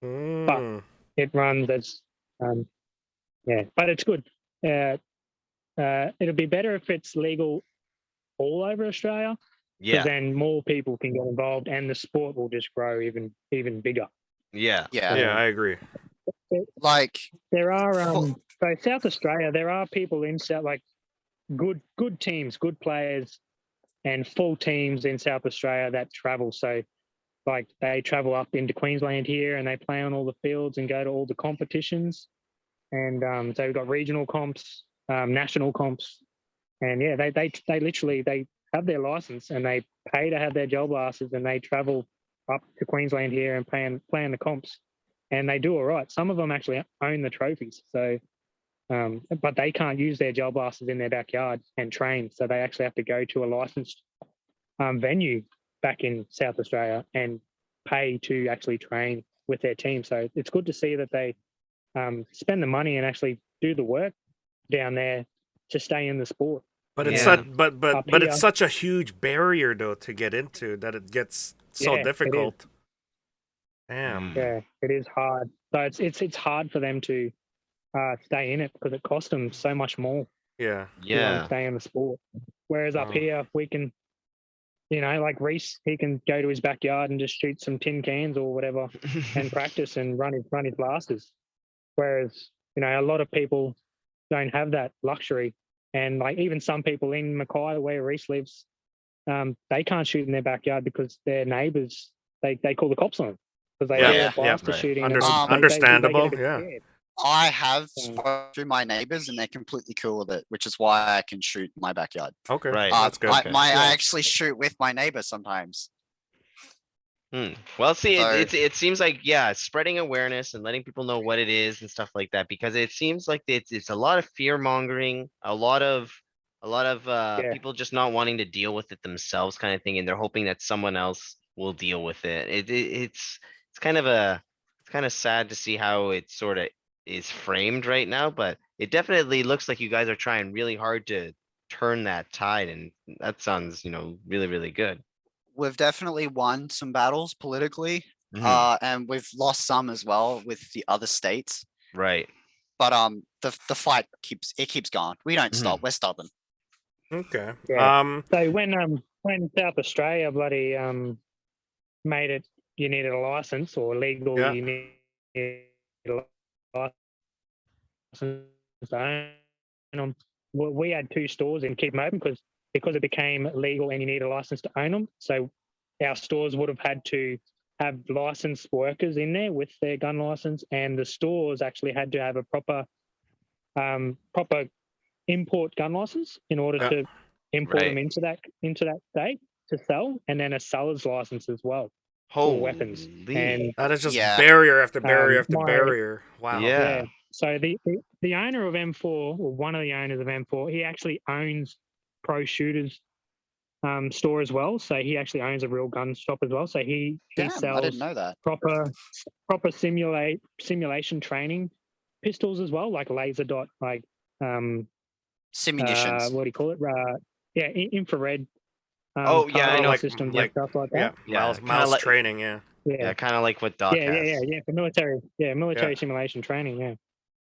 Mm. It runs as, but it's good. It'll be better if it's legal all over Australia, because Yeah. then more people can get involved, and the sport will just grow even bigger. Yeah. Yeah, Yeah, I agree. like There are Fo- so South Australia, there are people in South, like good teams, good players, and full teams in South Australia that travel. So like they travel up into Queensland here and they play on all the fields and go to all the competitions. And so we've got regional comps, national comps, and yeah, they literally they have their license and they pay to have their gel blasters and they travel up to Queensland here and play in the comps, and they do all right. Some of them actually own the trophies, so but they can't use their gel blasters in their backyard and train, so they actually have to go to a licensed venue back in South Australia and pay to actually train with their team. So it's good to see that they spend the money and actually do the work down there to stay in the sport. But it's Yeah. such but Up it's here. such a huge barrier though to get into that it gets so Yeah, it is. difficult. Damn. Mm. Yeah, it is hard. So it's hard for them to stay in it because it costs them so much more Yeah. to Yeah. stay in the sport. Whereas up Wow. here, we can, like Reese, he can go to his backyard and just shoot some tin cans or whatever and practice and run his blasters. Whereas, a lot of people don't have that luxury. And like even some people in Mackay, where Reese lives, they can't shoot in their backyard because their neighbours, they call the cops on them because they Yeah, hear yeah. blaster Right. shooting. Under- and they understandable, get a bit yeah. scared. I have Yeah. spoken to my neighbors and they're completely cool with it, which is why I can shoot in my backyard. Okay. Right. That's good. Okay. I Yeah. actually shoot with my neighbor sometimes. Well, see, So- it seems like, yeah, spreading awareness and letting people know what it is and stuff like that, because it seems like it's a lot of fear mongering, a lot of Yeah. people just not wanting to deal with it themselves, kind of thing, and they're hoping that someone else will deal with it. It's kind of sad to see how it sort of is framed right now, but it definitely looks like you guys are trying really hard to turn that tide, and that sounds, really, really good. We've definitely won some battles politically, Mhm. and we've lost some as well with the other states. Right. But the fight keeps going. We don't stop. We're stubborn. Okay. Yeah. So when South Australia bloody made it, you needed a license, or legal, Yeah. you needed a license to own them. We had 2 stores and keep them open because it became legal and you need a license to own them. So our stores would have had to have licensed workers in there with their gun license, and the stores actually had to have a proper import gun license in order to import them into that state to sell, and then a seller's license as well for weapons. And That is just Yeah. barrier after barrier after my- barrier. Wow. Yeah. So the owner of M4, or one of the owners of M4, he actually owns Pro Shooters store as well. So he actually owns a real gun shop as well. So he Damn, sells I didn't know that. proper simulation training pistols as well, like laser dot, like Simunitions. what do you call it? I Infrared. know. targeting systems and stuff like that. Yeah, kinda mouse like- training, yeah. Yeah, kind of like what Doc has. For military simulation training. Yeah,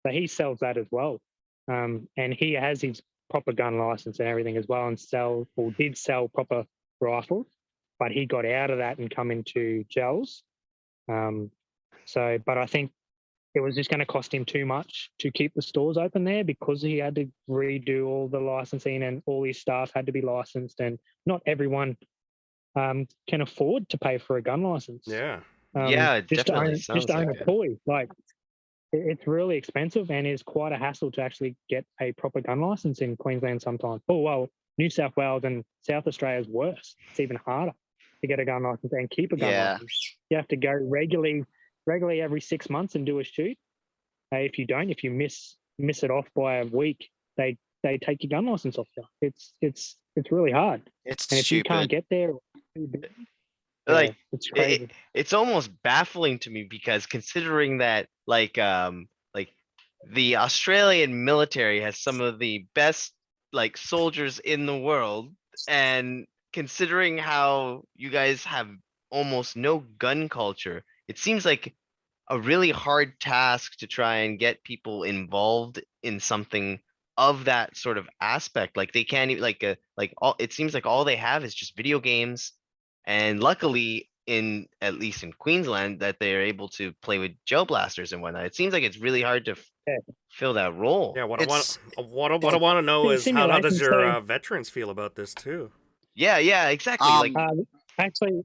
so he sells that as well, and he has his proper gun license and everything as well, and did sell proper rifles, but he got out of that and come into gels. But I think it was just going to cost him too much to keep the stores open there, because he had to redo all the licensing and all his staff had to be licensed, and not everyone can afford to pay for a gun license. Yeah. Yeah, it just to definitely own, sounds just to own like a it. toy. Like it's really expensive and is quite a hassle to actually get a proper gun license in Queensland sometimes. Oh well, New South Wales and South Australia is worse. It's even harder to get a gun license and keep a gun license. You have to go regularly every 6 months and do a shoot. If you miss it off by a week, they take your gun license off you. It's really hard. It's And if you can't stupid. get there, Like, it's crazy. It's almost baffling to me, because considering that like the Australian military has some of the best like soldiers in the world, and considering how you guys have almost no gun culture, it seems like a really hard task to try and get people involved in something of that sort of aspect. Like they can't even it seems like all they have is just video games. And luckily, at least in Queensland, that they're able to play with gel blasters and whatnot. It seems like it's really hard to fill that role. Yeah, what It's- I want to know is how does simulations, your veterans feel about this too? Yeah, exactly. Actually,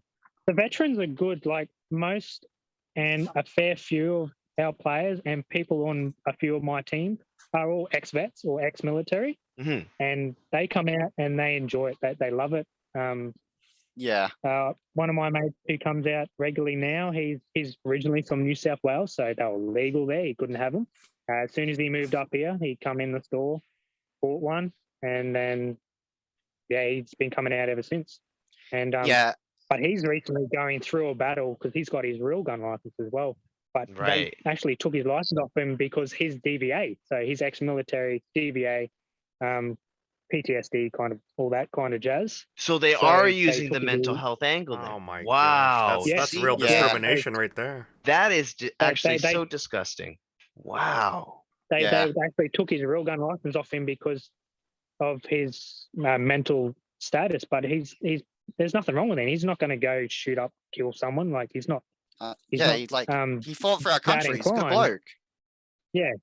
the veterans are good. Like most and a fair few of our players and people on a few of my team are all ex-vets or ex-military, Mhm. and they come out and they enjoy it. They love it. Yeah. One of my mates who comes out regularly now, he's originally from New South Wales, so they were legal there. He couldn't have them. As soon as he moved up here, he'd come in the store, bought one, and then he's been coming out ever since. And Yeah. but he's recently going through a battle because he's got his real gun license as well. But Right. they actually took his license off him because his DVA, so he's ex-military, DVA, PTSD, kind of all that kind of jazz. So they So are they using the took it mental in. health angle Oh then. my Wow. gosh, that's see, real yeah. discrimination right there. That is actually they- so disgusting. Wow. They Yeah. actually took his real gun license off him because of his mental status. But he's there's nothing wrong with him. He's not going to go shoot up, kill someone. Like he's not. He's Yeah. not, He fought for our that country. He's a good inclined. bloke.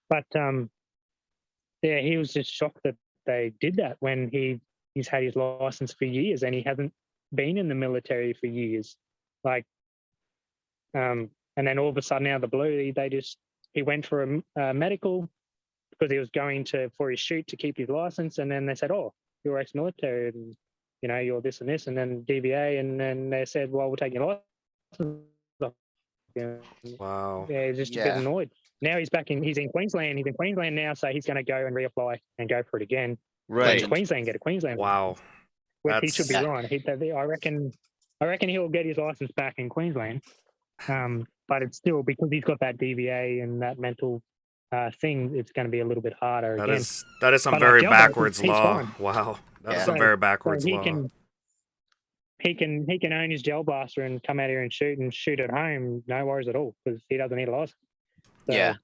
But he was just shocked that they did that when he's had his license for years and he hasn't been in the military for years. Like, and then all of a sudden, out of the blue, he went for a medical because he was going for his shoot to keep his license, and then they said, "Oh, you're ex-military, and you're this and this," and then DVA, and then they said, "Well, we'll take your license off." Wow. Yeah, he's just a bit Yeah. annoyed. Now he's in Queensland. He's in Queensland now, so he's going to go and reapply and go for it again. Right. Get a Queensland. Wow. Which he should be That's- right. I reckon he'll get his license back in Queensland. But it's still, because he's got that DVA and that mental thing, it's going to be a little bit harder That again. is some But very Gelballerz, backwards he's law. fine. Wow. That's Yeah. some very backwards he law. can own his gel blaster and come out here and shoot at home, no worries at all, because he doesn't need a license. So, Yeah.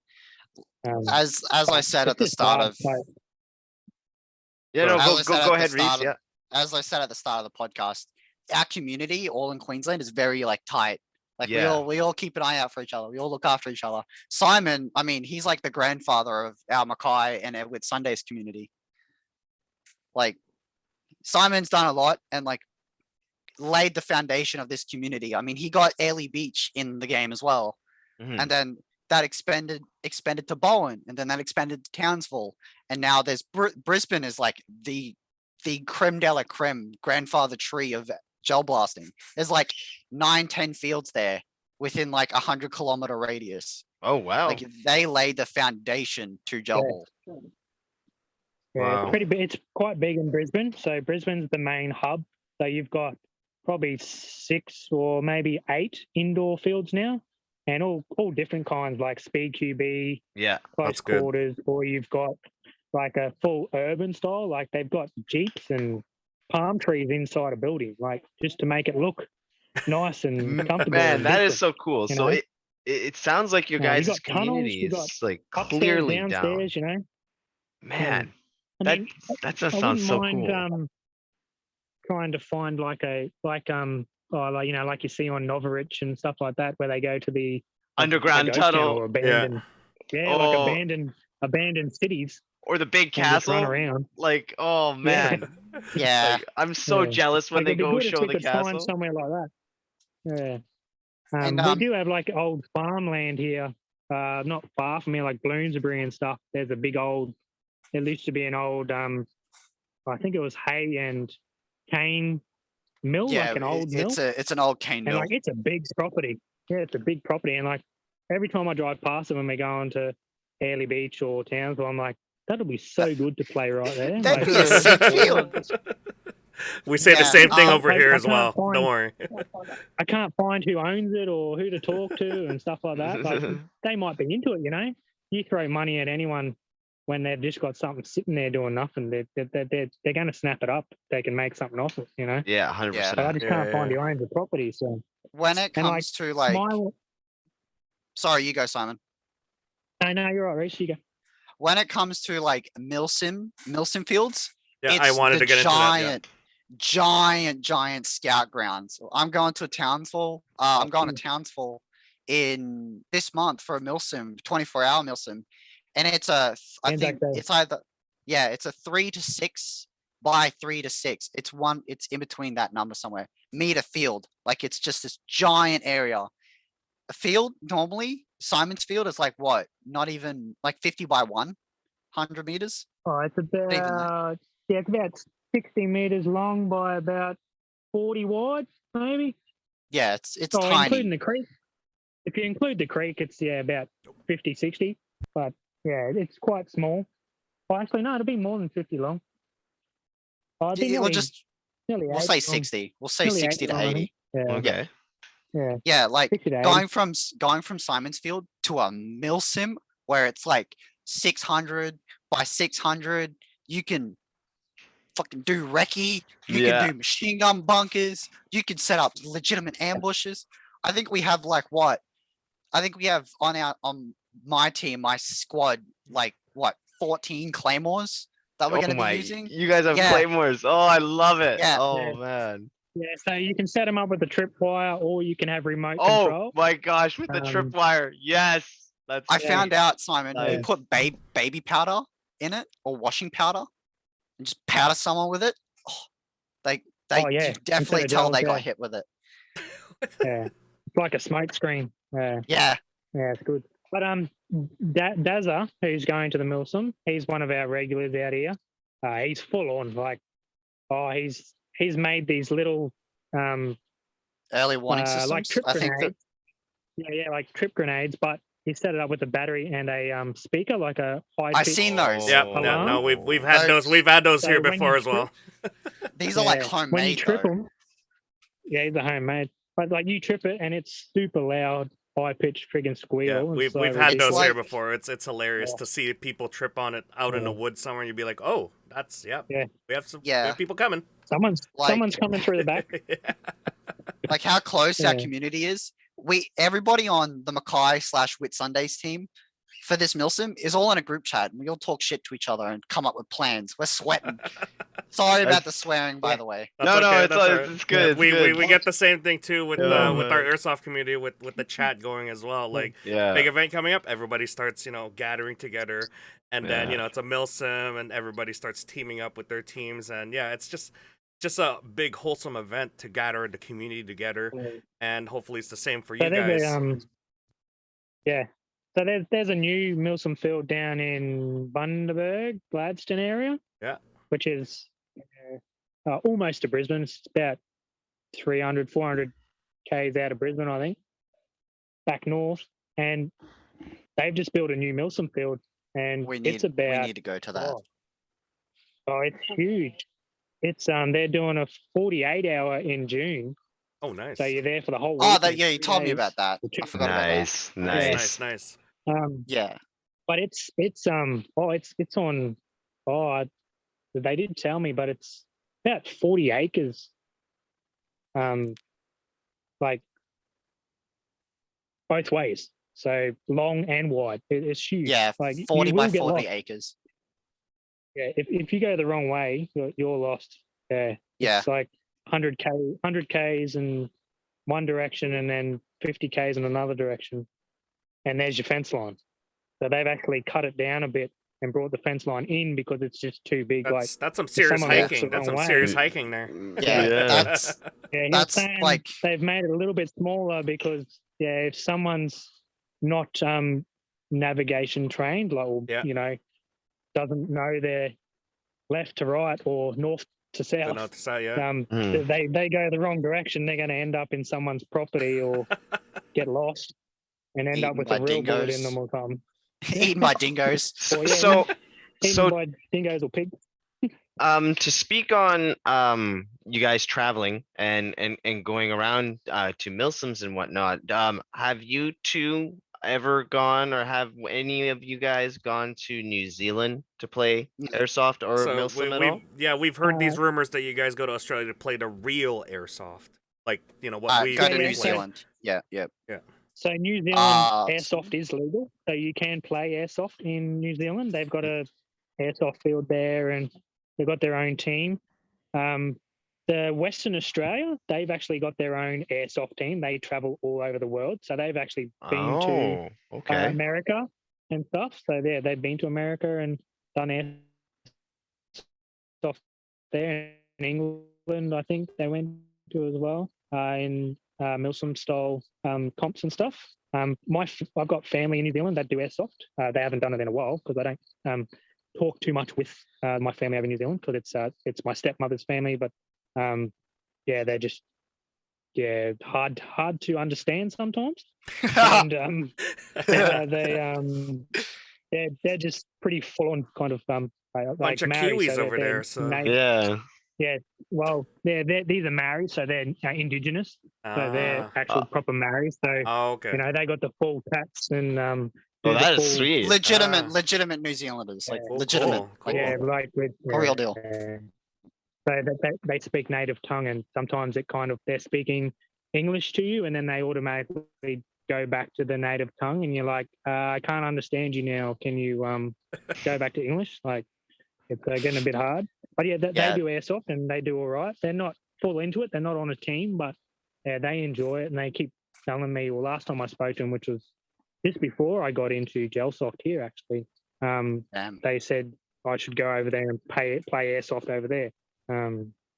As I said it's at the just start hard, of like, Yeah, no, As I said go at the ahead, Reese. start of- Yeah. as I said at the start of the podcast, our community all in Queensland is very tight. Like Yeah. we all keep an eye out for each other. We all look after each other. Simon, I mean, he's like the grandfather of our Mackay and Edward Sundays community. Like Simon's done a lot, and laid the foundation of this community. I mean, he got Airlie Beach in the game as well, Mhm. and then that expanded to Bowen, and then that expanded to Townsville, and now there's Brisbane is like the creme de la creme grandfather tree of gel blasting. There's like 9-10 fields there within like 100-kilometer radius. Oh wow. Like they laid the foundation to gel ball. Yeah, Wow. it's pretty big. It's quite big in Brisbane. So Brisbane's the main hub. So you've got probably 6 or maybe 8 indoor fields now, and all different kinds, like speed QB, Yeah. close That's good. quarters, or you've got like a full urban style. Like they've got jeeps and palm trees inside a building, like just to make it look nice and comfortable. Man, and that is different. so cool. you So know? it sounds like your Yeah, you guys' got tunnels, community you got is like Upstairs, clearly down. downstairs, Man, I that mean, that just I sounds wouldn't so mind cool. trying to find like you see on Novorich and stuff like that, where they go to the Underground ghost town tunnel or abandoned, like Oh. abandoned cities, or the big and just run castle. around. Like, oh man. Yeah. Like, I'm so Yeah. jealous when Like, they it'd be go good if show we the could find castle. somewhere like that. Yeah. And, We do have like old farmland here, not far from here, like Bloomsbury and stuff. There's a big old. There used to be an old, I think it was hay and cane mill, Yeah, like an old mill, it's an old cane and mill. like it's a big property. Yeah, it's a big property, and like every time I drive past it when we're going to Airlie Beach or Townsville, I'm like, that'll be so good to play right there. That'd Like, be a sick field. We say the Yeah, same thing over I here as can't well. find- Don't worry. I can't find who owns it or who to talk to and stuff like that. Like they might be into it, You throw money at anyone when they've just got something sitting there doing nothing, they're going to snap it up. They can make something off it, Yeah, 100%. But I just can't find who owns the property. So When it And, like, comes to like, sorry, you go, Simon. no, you're right, Reece. You go. When it comes to like Milsim fields, Yeah, it's I wanted the to get into that. giant scout grounds. I'm going to Townsville. I'm going to Townsville in this month for a Milsim, 24-hour Milsim, and it's a I Anzac think Day. it's either it's a 3 to 6 by 3 to 6. It's in between that number somewhere. Meter field, like it's just this giant area. A field normally Simon's field is like what? Not even like 50 by 100 meters. Oh, it's even that. about it's about 60 meters long by about 40 wide, maybe. Yeah, it's Including tiny. the creek. If you include the creek, it's about 50, 60. But yeah, it's quite small. Well, actually, no, it'll be more than 50 long. I think We'll nearly just nearly we'll 80 say long. 60. We'll say Nearly 60 to 80 long, I 80. think. Yeah, Okay. yeah. Yeah, like 60 to 80. going from Simon's Field to a Milsim where it's like 600 by 600, you can fucking do recce, you Yeah. can do machine gun bunkers, you can set up legitimate ambushes. I think we have like what? I think we have on my team, my squad, like what, 14 claymores that we're Oh gonna be my, using. you guys have Yeah. claymores. Oh, I love it. Yeah. Oh Yeah. man. Yeah, so you can set them up with a tripwire, or you can have remote Oh control. my gosh, with the tripwire. Yes. That's I sick. found out, Simon, we Nice. put baby powder in it or washing powder and just powder someone with it. Oh, they Oh, yeah, you definitely instead of tell gels, they got yeah. hit with it. Yeah, it's like a smoke screen. Yeah. Yeah, it's good. But Dazza, who's going to the Milsom, he's one of our regulars out here. He's full on, like, he's made these little Early warning like systems. trip I think grenades. that Yeah, like trip grenades, but he set it up with a battery and a speaker, like a high. I've seen those. Yeah, Oh. yeah, no, we've had Those- those. We've had those So here when before you as well. These are like when you homemade trip though. them, yeah, they're homemade. But like you trip it and it's super loud, high pitched friggin' squeal. Yeah, and we've so had It's those like- here before. It's hilarious Yeah. to see people trip on it out in the Yeah. woods somewhere. And you'd be like, oh, that's Yeah. We have some. Yeah. We have people coming. Someone's Like- coming through the back. Yeah. Like how close our Yeah. community is. Everybody on the Mackay/Whit Sundays team for this Milsim is all in a group chat and we all talk shit to each other and come up with plans. We're sweating. Sorry about the swearing, by Yeah. the way. That's No, okay, it's that's all- all right. it's good, it's we, good. we get the same thing too with Yeah, with our man. airsoft community with the chat going as well. Like Yeah. big event coming up, everybody starts gathering together, and then Yeah. it's a milsim, and everybody starts teaming up with their teams, and yeah, it's just just a big wholesome event to gather the community together, and hopefully it's the same for So you there's guys. yeah. So there's a new Milsom Field down in Bundaberg, Gladstone area. Yeah. Which is almost to Brisbane. It's about 300, 400 k's out of Brisbane, I think, back north. And they've just built a new Milsom Field, and We it's need about to go to that. it's huge. It's they're doing a 48-hour in June, Oh, nice. so you're there for the whole week. Oh, and you 3 told me days about that. or 2 I forgot about Nice, Nice, nice. nice. Yeah. But it's on they did tell me, but it's about 40 acres. Like both ways, so long and wide. It's huge. Yeah, like 40 you by will get 40 lost. acres. Yeah, if you go the wrong way, you're lost. Yeah, Yeah. it's like 100 k's in one direction, and then 50 k's in another direction, and there's your fence line. So they've actually cut it down a bit and brought the fence line in because it's just too big. That's some serious someone walks hiking. the That's wrong some way- serious hiking there. Yeah, he was that's saying like they've made it a little bit smaller because if someone's not navigation trained, like doesn't know their left to right or north to south, Not to say, yeah. they go the wrong direction, they're going to end up in someone's property or get lost and end up Eaten with by a real bullet in dingoes. them or something. eaten by dingoes. So Eaten by dingoes or pigs. to speak on you guys traveling and going around to Milsoms and whatnot, have you two ever gone, or have any of you guys gone to New Zealand to play airsoft or So Milsom at all? we've heard these rumors that you guys go to Australia to play the real airsoft, like what we Go to play. New Zealand. Yeah. So New Zealand airsoft is legal, so you can play airsoft in New Zealand. They've got a airsoft field there, and they've got their own team. The Western Australia, they've actually got their own airsoft team. They travel all over the world, so they've actually been to America and stuff. So they've been to America and done airsoft there. In England, I think they went to as well in Milsom style comps and stuff. I've got family in New Zealand that do airsoft. They haven't done it in a while because I don't talk too much with my family over in New Zealand because it's my stepmother's family. But they're just hard to understand sometimes, and they're just pretty full on kind of Bunch like of Maori, Kiwis so over they're there. So Yeah. well, these are Maori, so they're indigenous, so they're actual proper Maori. So okay. they got the full tats and that is sweet. Legitimate New Zealanders, like legitimate, cool. like a real deal. So they speak native tongue, and sometimes it kind of they're speaking English to you, and then they automatically go back to the native tongue, and you're like, I can't understand you now. Can you go back to English? Like it's getting a bit hard. But they do airsoft and they do all right. They're not full into it. They're not on a team, but they enjoy it, and they keep telling me. Well, last time I spoke to them, which was just before I got into Gelsoft here, actually, they said I should go over there and play airsoft over there.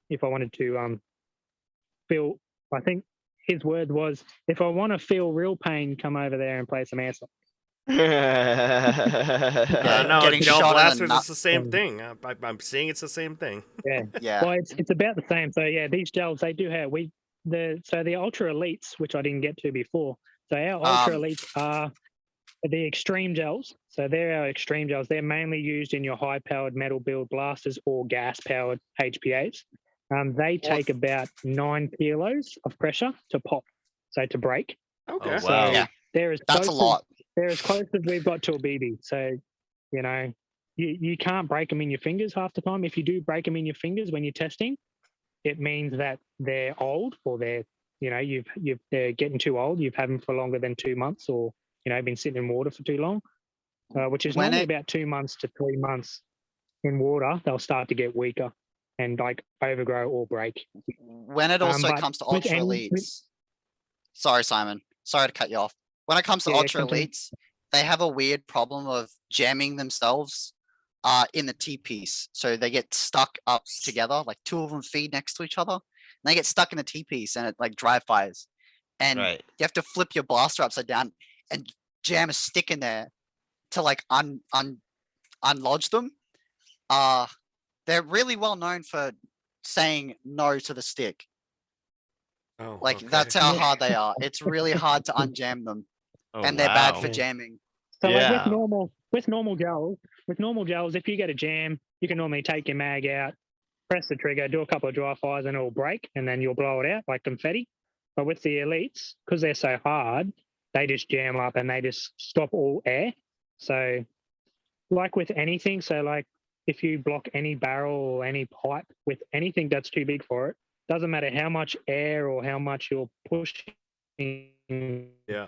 If I wanted to feel, I think his word was, if I want to feel real pain, come over there and play some airsoft. No, getting shot Blasters, in the it's the same thing. I'm seeing it's the same thing. Yeah. Well, it's about the same. So these gels they do have the ultra elites, which I didn't get to before. So our ultra elites are the extreme gels. So they're our extreme gels. They're mainly used in your high-powered metal build blasters or gas-powered HPAs. They take about 9 kilos of pressure to pop, so to break. Okay. Oh, wow. Yeah. That's a lot. They're as close as we've got to a BB. So, you can't break them in your fingers half the time. If you do break them in your fingers when you're testing, it means that they're old, or they're getting too old. You've had them for longer than 2 months, or been sitting in water for too long, which is normally about 2 months to 3 months in water. They'll start to get weaker and like overgrow or break. When it also comes to ultra elites, sorry, Simon. Sorry to cut you off. When it comes to ultra elites, they have a weird problem of jamming themselves in the T-piece. So they get stuck up together, like two of them feed next to each other. And they get stuck in the T-piece and it like dry fires. And Right. you have to flip your blaster upside down and jam a stick in there to like unlodge them. They're really well known for saying no to the stick. Oh, Like okay. that's how Yeah. hard they are. It's really hard to unjam them, Oh, and they're bad wow. for Yeah. jamming. So like Yeah. with normal gels, if you get a jam, you can normally take your mag out, press the trigger, do a couple of dry fires, and it'll break, and then you'll blow it out like confetti. But with the elites, because they're so hard, they just jam up and they just stop all air. So, like with anything, so like if you block any barrel or any pipe with anything that's too big for it, doesn't matter how much air or how much you're pushing Yeah.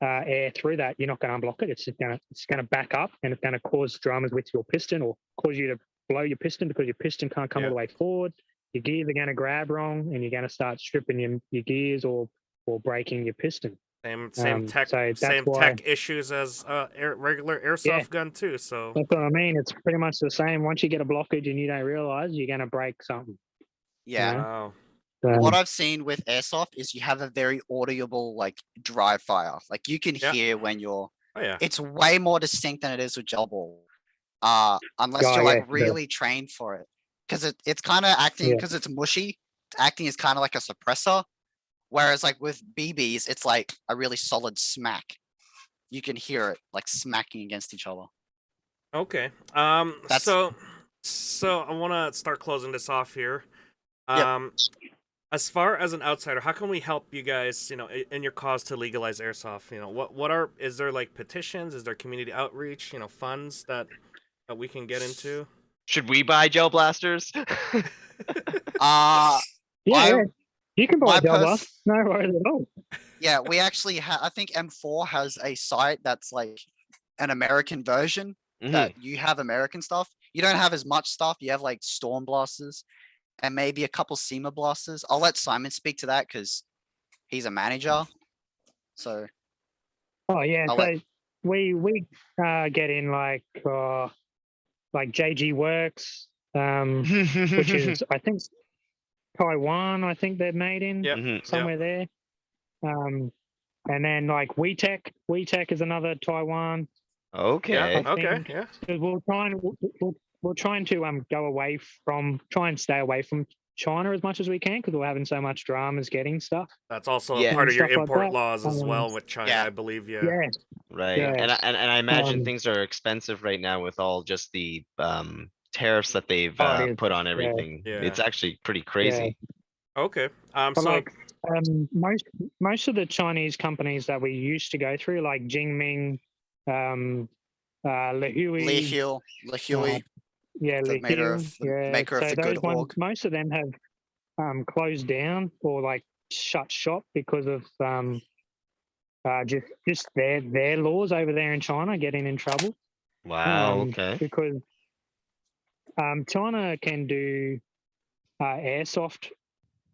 air through that, you're not going to unblock it. It's gonna back up, and it's going to cause dramas with your piston or cause you to blow your piston because your piston can't come all the way forward. Your gears are going to grab wrong, and you're going to start stripping your gears or breaking your piston. Same tech so that's same why- tech issues as regular airsoft Yeah. gun too. So That's what I mean. It's pretty much the same. Once you get a blockage and you don't realize, you're going to break something. Yeah. wow. What I've seen with airsoft is you have a very audible like dry fire. Like you can Yeah. hear when you're. Oh yeah. It's way more distinct than it is with gel ball. Unless Oh, you're like yeah, really trained for it, because it's kind of acting Yeah. because it's mushy. Acting is kind of like a suppressor, whereas like with BBs, it's like a really solid smack. You can hear it like smacking against each other. Okay. That's- So I want to start closing this off here. Yep. As far as an outsider, how can we help you guys, in your cause to legalize airsoft? Is there like petitions? Is there community outreach, funds that we can get into? Should we buy gel blasters? Uh Yeah, you can buy my a gel pers- blast. No worries at all. yeah, we actually have. I think M4 has a site that's like an American version Mhm. that you have American stuff. You don't have as much stuff. You have like storm blasters and maybe a couple SEMA blasters. I'll let Simon speak to that because he's a manager. So Oh yeah, I'll so let- we get in like JG Works, which is I think Taiwan. I think they're made in Yep. Mhm. somewhere there. And then like WeTech is another Taiwan. Okay. Yeah. I Okay. think- Yeah. So we're trying to try and stay away from China as much as we can because we're having so much dramas getting stuff. That's also Yeah. part of your Stuff like import that. laws as well Um, with China, yeah. I believe. Yeah. Yeah, Right. Yeah. And I imagine Um, things are expensive right now with all just the tariffs that they've Oh, it is. put on everything. Yeah. It's actually pretty crazy. Okay. but So like most of the Chinese companies that we used to go through, like Jingming, Lehui, Lee Hill, yeah, the maker Lehui, of the yeah. maker of So the those good ones, hawk. most of them have closed down or like shut shop because of just their laws over there in China getting in trouble. Wow. Okay. Because China can do airsoft,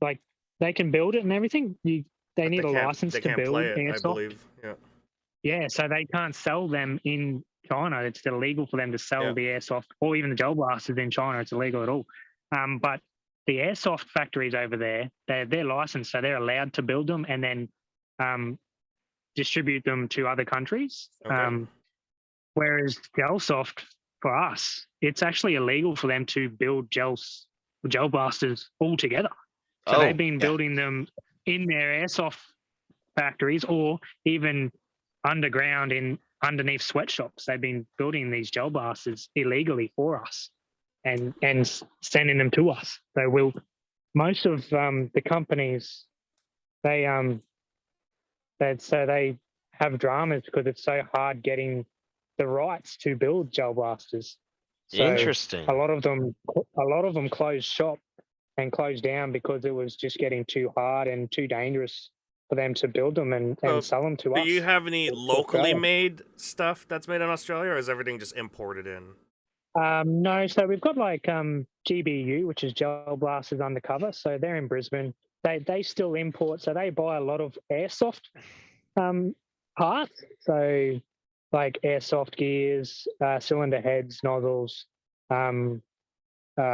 like they can build it and everything. They but need a can't- license they to can't build play it, I airsoft. believe. Yeah. Yeah, so they can't sell them in China. It's illegal for them to sell Yeah. the airsoft or even the gel blasters in China. It's illegal at all. But the airsoft factories over there, they're licensed, so they're allowed to build them and then distribute them to other countries. Okay. Whereas Gelsoft, for us, it's actually illegal for them to build gel blasters altogether. So Oh, they've been yeah. building them in their airsoft factories or even underground underneath sweatshops. They've been building these gel blasters illegally for us and sending them to us. So most of the companies they have dramas because it's so hard getting the rights to build gel blasters. So interesting. a lot of them closed shop and closed down because it was just getting too hard and too dangerous for them to build them and So, sell them to Do us. you have any to locally Australia. made stuff that's made in Australia, or is everything just imported in? No, so we've got like GBU, which is Gel Blasters Undercover. So they're in Brisbane. They still import, so they buy a lot of airsoft parts. So like airsoft gears, cylinder heads, nozzles,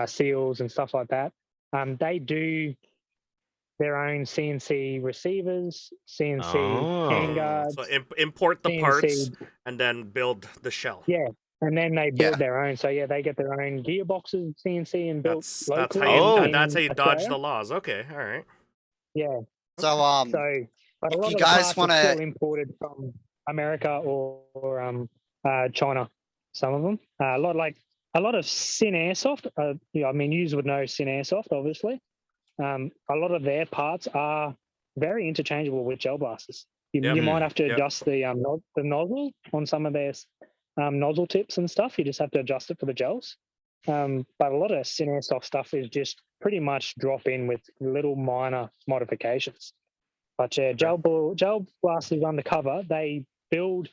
seals, and stuff like that. They do their own CNC receivers, CNC handguards, So import the CNC, parts and then build the shell. yeah, and then they build Yeah. their own. So yeah, they get their own gearboxes, CNC, and built That's locally. how you Oh. that's how you in dodge Australia. the laws. Okay, all right. Yeah. So So, but a if lot you of the guys parts wanna- are still imported from America or China. Some of them, a lot of Sin Airsoft. I mean, you would know Sin Airsoft, obviously. A lot of their parts are very interchangeable with gel blasters. You Yep. might have to Yep. adjust the nozzle on some of their nozzle tips and stuff. You just have to adjust it for the gels. But a lot of Sin Airsoft stuff is just pretty much drop in with little minor modifications. But yeah, gel blasters undercover, they build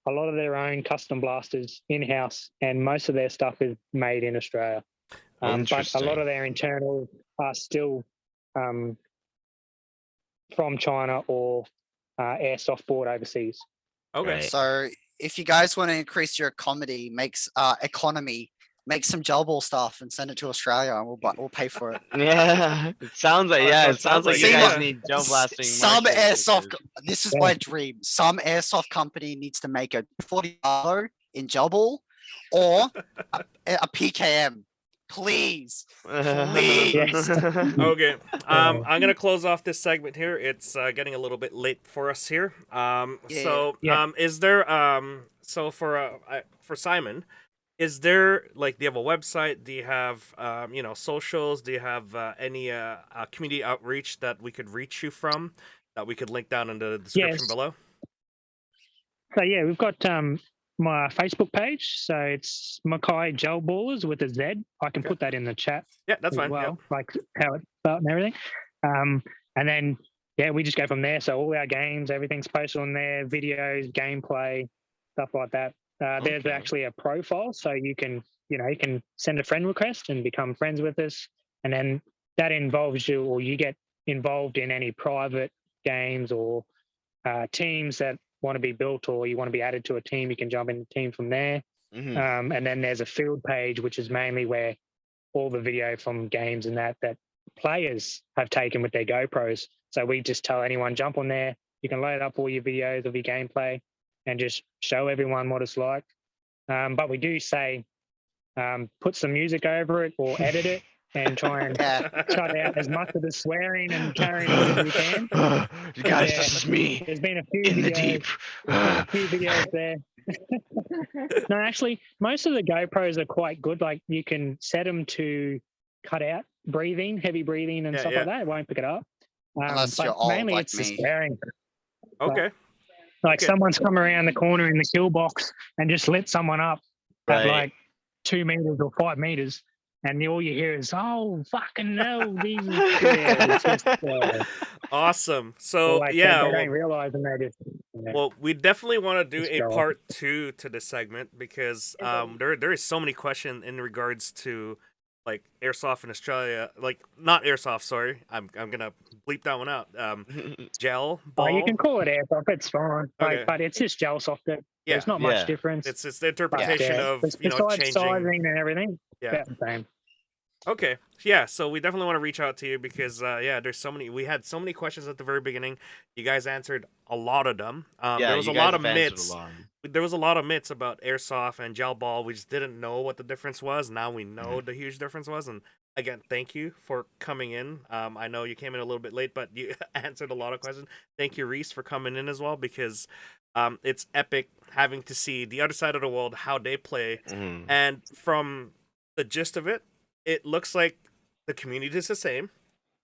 a lot of their own custom blasters in-house, and most of their stuff is made in Australia. But a lot Interesting. of their internals are still from China or airsoft bought overseas. Okay. Right. So if you guys want to increase your economy, make some gel ball stuff and send it to Australia, and we'll pay for it. Yeah, it sounds like Oh, yeah, so it sounds like you See, guys look, need gel blasting. Some marshal airsoft. stickers. This is Yeah. my dream. Some airsoft company needs to make a 40 in gel ball or a PKM. Please. Please. Okay. I'm gonna close off this segment here. It's getting a little bit late for us here. So Yeah. is there so for Simon, is there like, do you have a website? Do you have socials? Do you have any community outreach that we could reach you from, that we could link down in the description Yes. below? So yeah, we've got my Facebook page. So it's Mackay Gelballerz with a Z. I can Okay. put that in the chat Yeah, that's as fine. well, like how it's spelled and everything. And then yeah, we just go from there. So all our games, everything's posted on there, videos, gameplay, stuff like that. There's Okay. actually a profile, so you can send a friend request and become friends with us, and then that involves you, or you get involved in any private games or teams that want to be built, or you want to be added to a team. You can jump in the team from there. Mhm. And then there's a field page, which is mainly where all the video from games and that players have taken with their GoPros. So we just tell anyone, jump on there. You can load up all your videos of your gameplay and just show everyone what it's like. But we do say put some music over it or edit it and try and Yeah. cut out as much of the swearing and carrying on as we can. You guys, Yeah. this is me There's been a few in the videos, deep. a few videos there. No, actually, most of the GoPros are quite good. Like you can set them to cut out breathing, heavy breathing, and Yeah, stuff yeah. like that. It won't pick it up. Unless But you're old mainly like it's the me. swearing. Okay. Like Okay. someone's come around the corner in the kill box and just lit someone up at Right. like 2 meters or 5 meters, and all you hear is, "Oh fucking no!" These, yeah, it's just, Awesome. So like, yeah, they don't realize, and they just. well, we definitely want to do Just a go off. part 2 to this segment, because there is so many questions in regards to like airsoft in Australia, like not airsoft. Sorry, I'm gonna bleep that one out. Gel ball. You can call it airsoft. It's fine. Okay. But it's just gel soft. There's not Yeah. much difference. It's the interpretation yeah, of besides changing. sizing and everything. Yeah. About the same. Okay. Yeah, so we definitely want to reach out to you because there's so many. We had so many questions at the very beginning. You guys answered a lot of them. Yeah, there was you a guys lot of have answered a myths. lot. There was a lot of myths about airsoft and gel ball. We just didn't know what the difference was. Now we know Mm-hmm. the huge difference was. And again, thank you for coming in. I know you came in a little bit late, but you answered a lot of questions. Thank you, Reese, for coming in as well, because it's epic having to see the other side of the world, how they play. Mhm. And from the gist of it, it looks like the community is the same,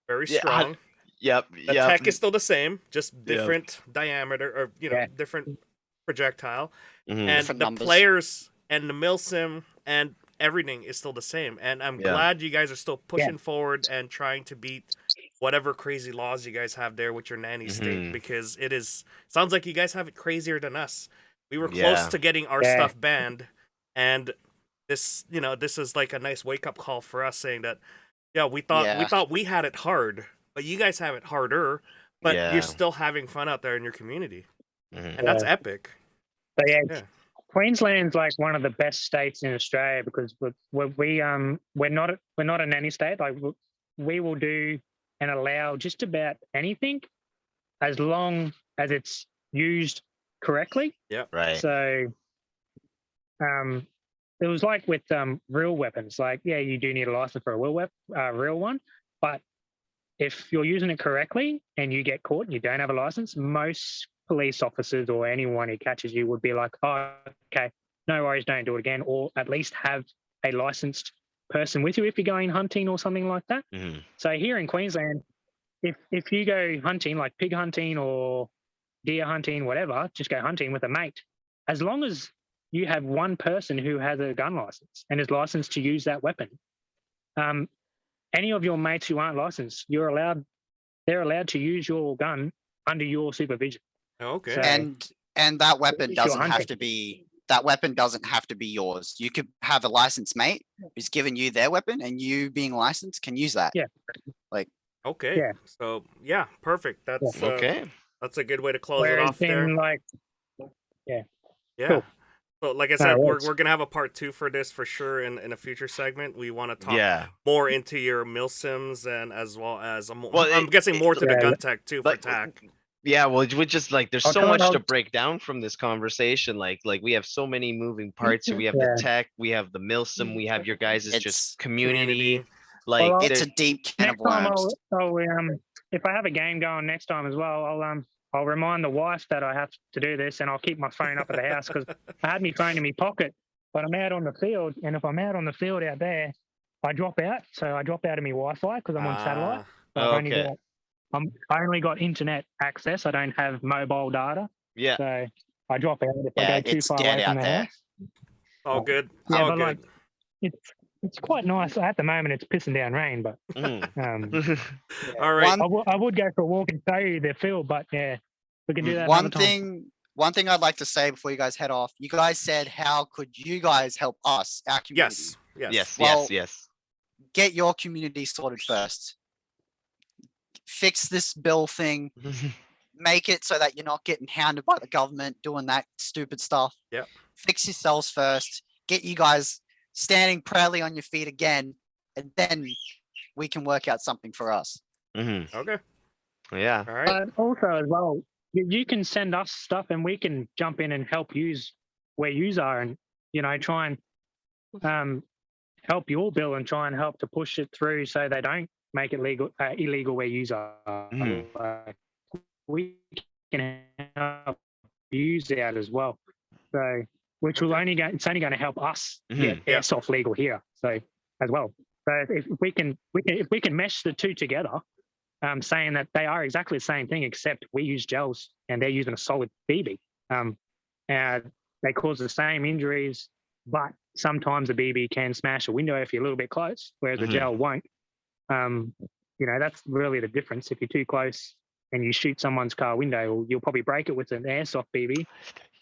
very Yeah, strong. Yep. The Yep. tech is still the same, just Yep. different diameter, or Yeah. different projectile. Mhm. And Different the numbers. players and the milsim and everything is still the same. And I'm Yeah. glad you guys are still pushing forward and trying to beat whatever crazy laws you guys have there with your nanny state, Mhm. because sounds like you guys have it crazier than us. We were Yeah. close to getting our Yeah. stuff banned, and this is like a nice wake up call for us, saying that we thought we had it hard, but you guys have it harder, but Yeah. you're still having fun out there in your community. Mhm. And that's epic. So yeah, Yeah. Queensland's like one of the best states in Australia because we're not a nanny state. Like we will do and allow just about anything as long as it's used correctly. Yep. Right. So, it was like with real weapons. Like, yeah, you do need a license for a real one, but if you're using it correctly and you get caught and you don't have a license, most police officers or anyone who catches you would be like, oh, okay, no worries, don't do it again, or at least have a licensed person with you if you're going hunting or something like that. Mhm. So here in Queensland, if you go hunting, like pig hunting or deer hunting, whatever, just go hunting with a mate. As long as you have one person who has a gun license and is licensed to use that weapon, any of your mates who aren't licensed, they're allowed to use your gun under your supervision. Okay. So- And that weapon If you're doesn't have hunting. to be yours. You could have a licensed mate who's given you their weapon, and you being licensed can use that. Yeah. Okay. Yeah. So yeah, perfect. That's Okay. That's a good way to close it Whereas off there. in like, Yeah. Cool. So like I No, said, it we're works. gonna have a part 2 for this for sure in a future segment. We want to talk Yeah. more into your milsims and as well as I'm Well, guessing more to the yeah, gun tech too for like, TAC. Yeah, well, we just like there's I'll so try- much to I'll- break down from this conversation. Like we have so many moving parts here. We have Yeah. the tech, we have the milsim, we have your guys' It's just community. community. Like Well, It's there- a deep can of next time worms. if I have a game going next time as well, I'll remind the wife that I have to do this, and I'll keep my phone up at the house because I had my phone in my pocket, but I'm out on the field, and if I'm out on the field out there, I drop out. So I drop out of my Wi-Fi because I'm on satellite. So Okay. I only got internet access. I don't have mobile data, yeah. so I drop out if Yeah, I go too it's far dead away from out the there. house. All good. Yeah, All but good. like it's quite nice at the moment. It's pissing down rain, but Mm. All right. I would go for a walk and show you the field, but yeah, we can do that another time. One thing I'd like to say before you guys head off, you guys said, how could you guys help us, our community? Yes. Yes. yes, Well- yes. Get your community sorted first. Fix this bill thing. Make it so that you're not getting hounded by the government doing that stupid stuff. Yep. Fix yourselves first. Get you guys standing proudly on your feet again, and then we can work out something for us. Mhm. Okay. Yeah. All right. But also as well, you can send us stuff and we can jump in and help use where yous are, and try and help your bill and try and help to push it through so they don't make it illegal where yous are. Mhm. We can help use out as well. So which will it's only going to help us get Yeah. airsoft legal here. So as well. So if we can mesh the two together, saying that they are exactly the same thing, except we use gels and they're using a solid BB. And they cause the same injuries, but sometimes a BB can smash a window if you're a little bit close, whereas Mhm. a gel won't. That's really the difference. If you're too close and you shoot someone's car window, you'll probably break it with an airsoft BB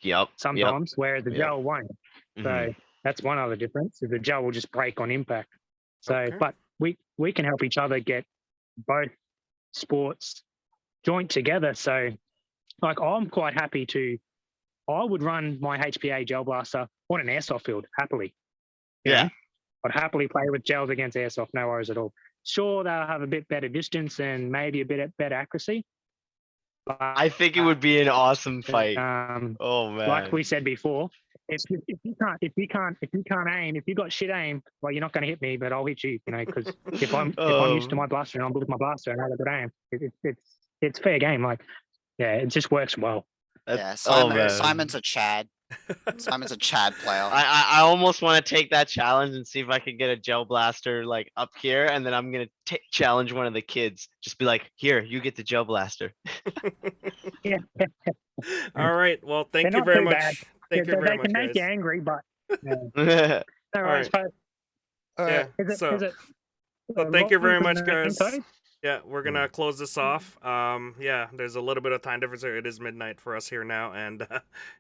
Yep. sometimes, whereas the Yep. gel won't. Mhm. So that's one other difference. The gel will just break on impact. So, Okay. but we can help each other get both sports joint together. So, like, I'm quite happy I would run my HPA gel blaster on an airsoft field happily. You Yeah. know? I'd happily play with gels against airsoft, no worries at all. Sure, they'll have a bit better distance and maybe a bit better accuracy. But, I think it would be an awesome fight. Oh man. like we said before, if you can't aim, if you got shit aim, well, you're not going to hit me, but I'll hit you. Because if I'm used to my blaster and I'm good with my blaster and I have a good aim, it's fair game. Like, yeah, it just works well. Yeah, oh, man. Simon's a Chad. Simon's a Chad player. I almost want to take that challenge and see if I can get a gel blaster like up here, and then I'm gonna challenge one of the kids. Just be like, "Here, you get the gel blaster." Yeah, All right. Well, thank They're you not very too much. bad. Thank you very They much, can make you guys. angry, but no All worries. right. Yeah. Is So, it? thank you very much, long guys. code? Yeah, we're gonna close this off. Yeah, there's a little bit of time difference here. It is midnight for us here now, and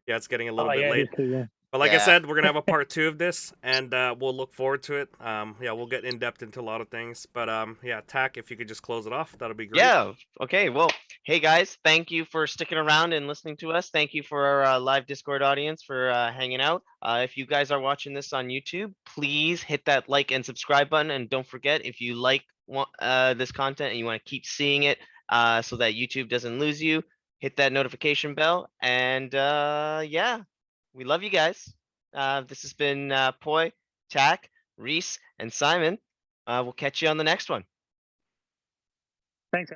yeah, it's getting a little Oh, bit yeah, it late. is too, yeah. But like I Yeah. said, we're gonna have a part 2 of this, and we'll look forward to it. Yeah, we'll get in depth into a lot of things. But yeah, Tack, if you could just close it off, that'll be great. Yeah. Okay. Well, hey guys, thank you for sticking around and listening to us. Thank you for our live Discord audience for hanging out. If you guys are watching this on YouTube, please hit that like and subscribe button. And don't forget, if you like this content and you want to keep seeing it so that YouTube doesn't lose you, hit that notification bell. And yeah, we love you guys. This has been Poi, Tack, Reese, and Simon. We'll catch you on the next one. Thanks.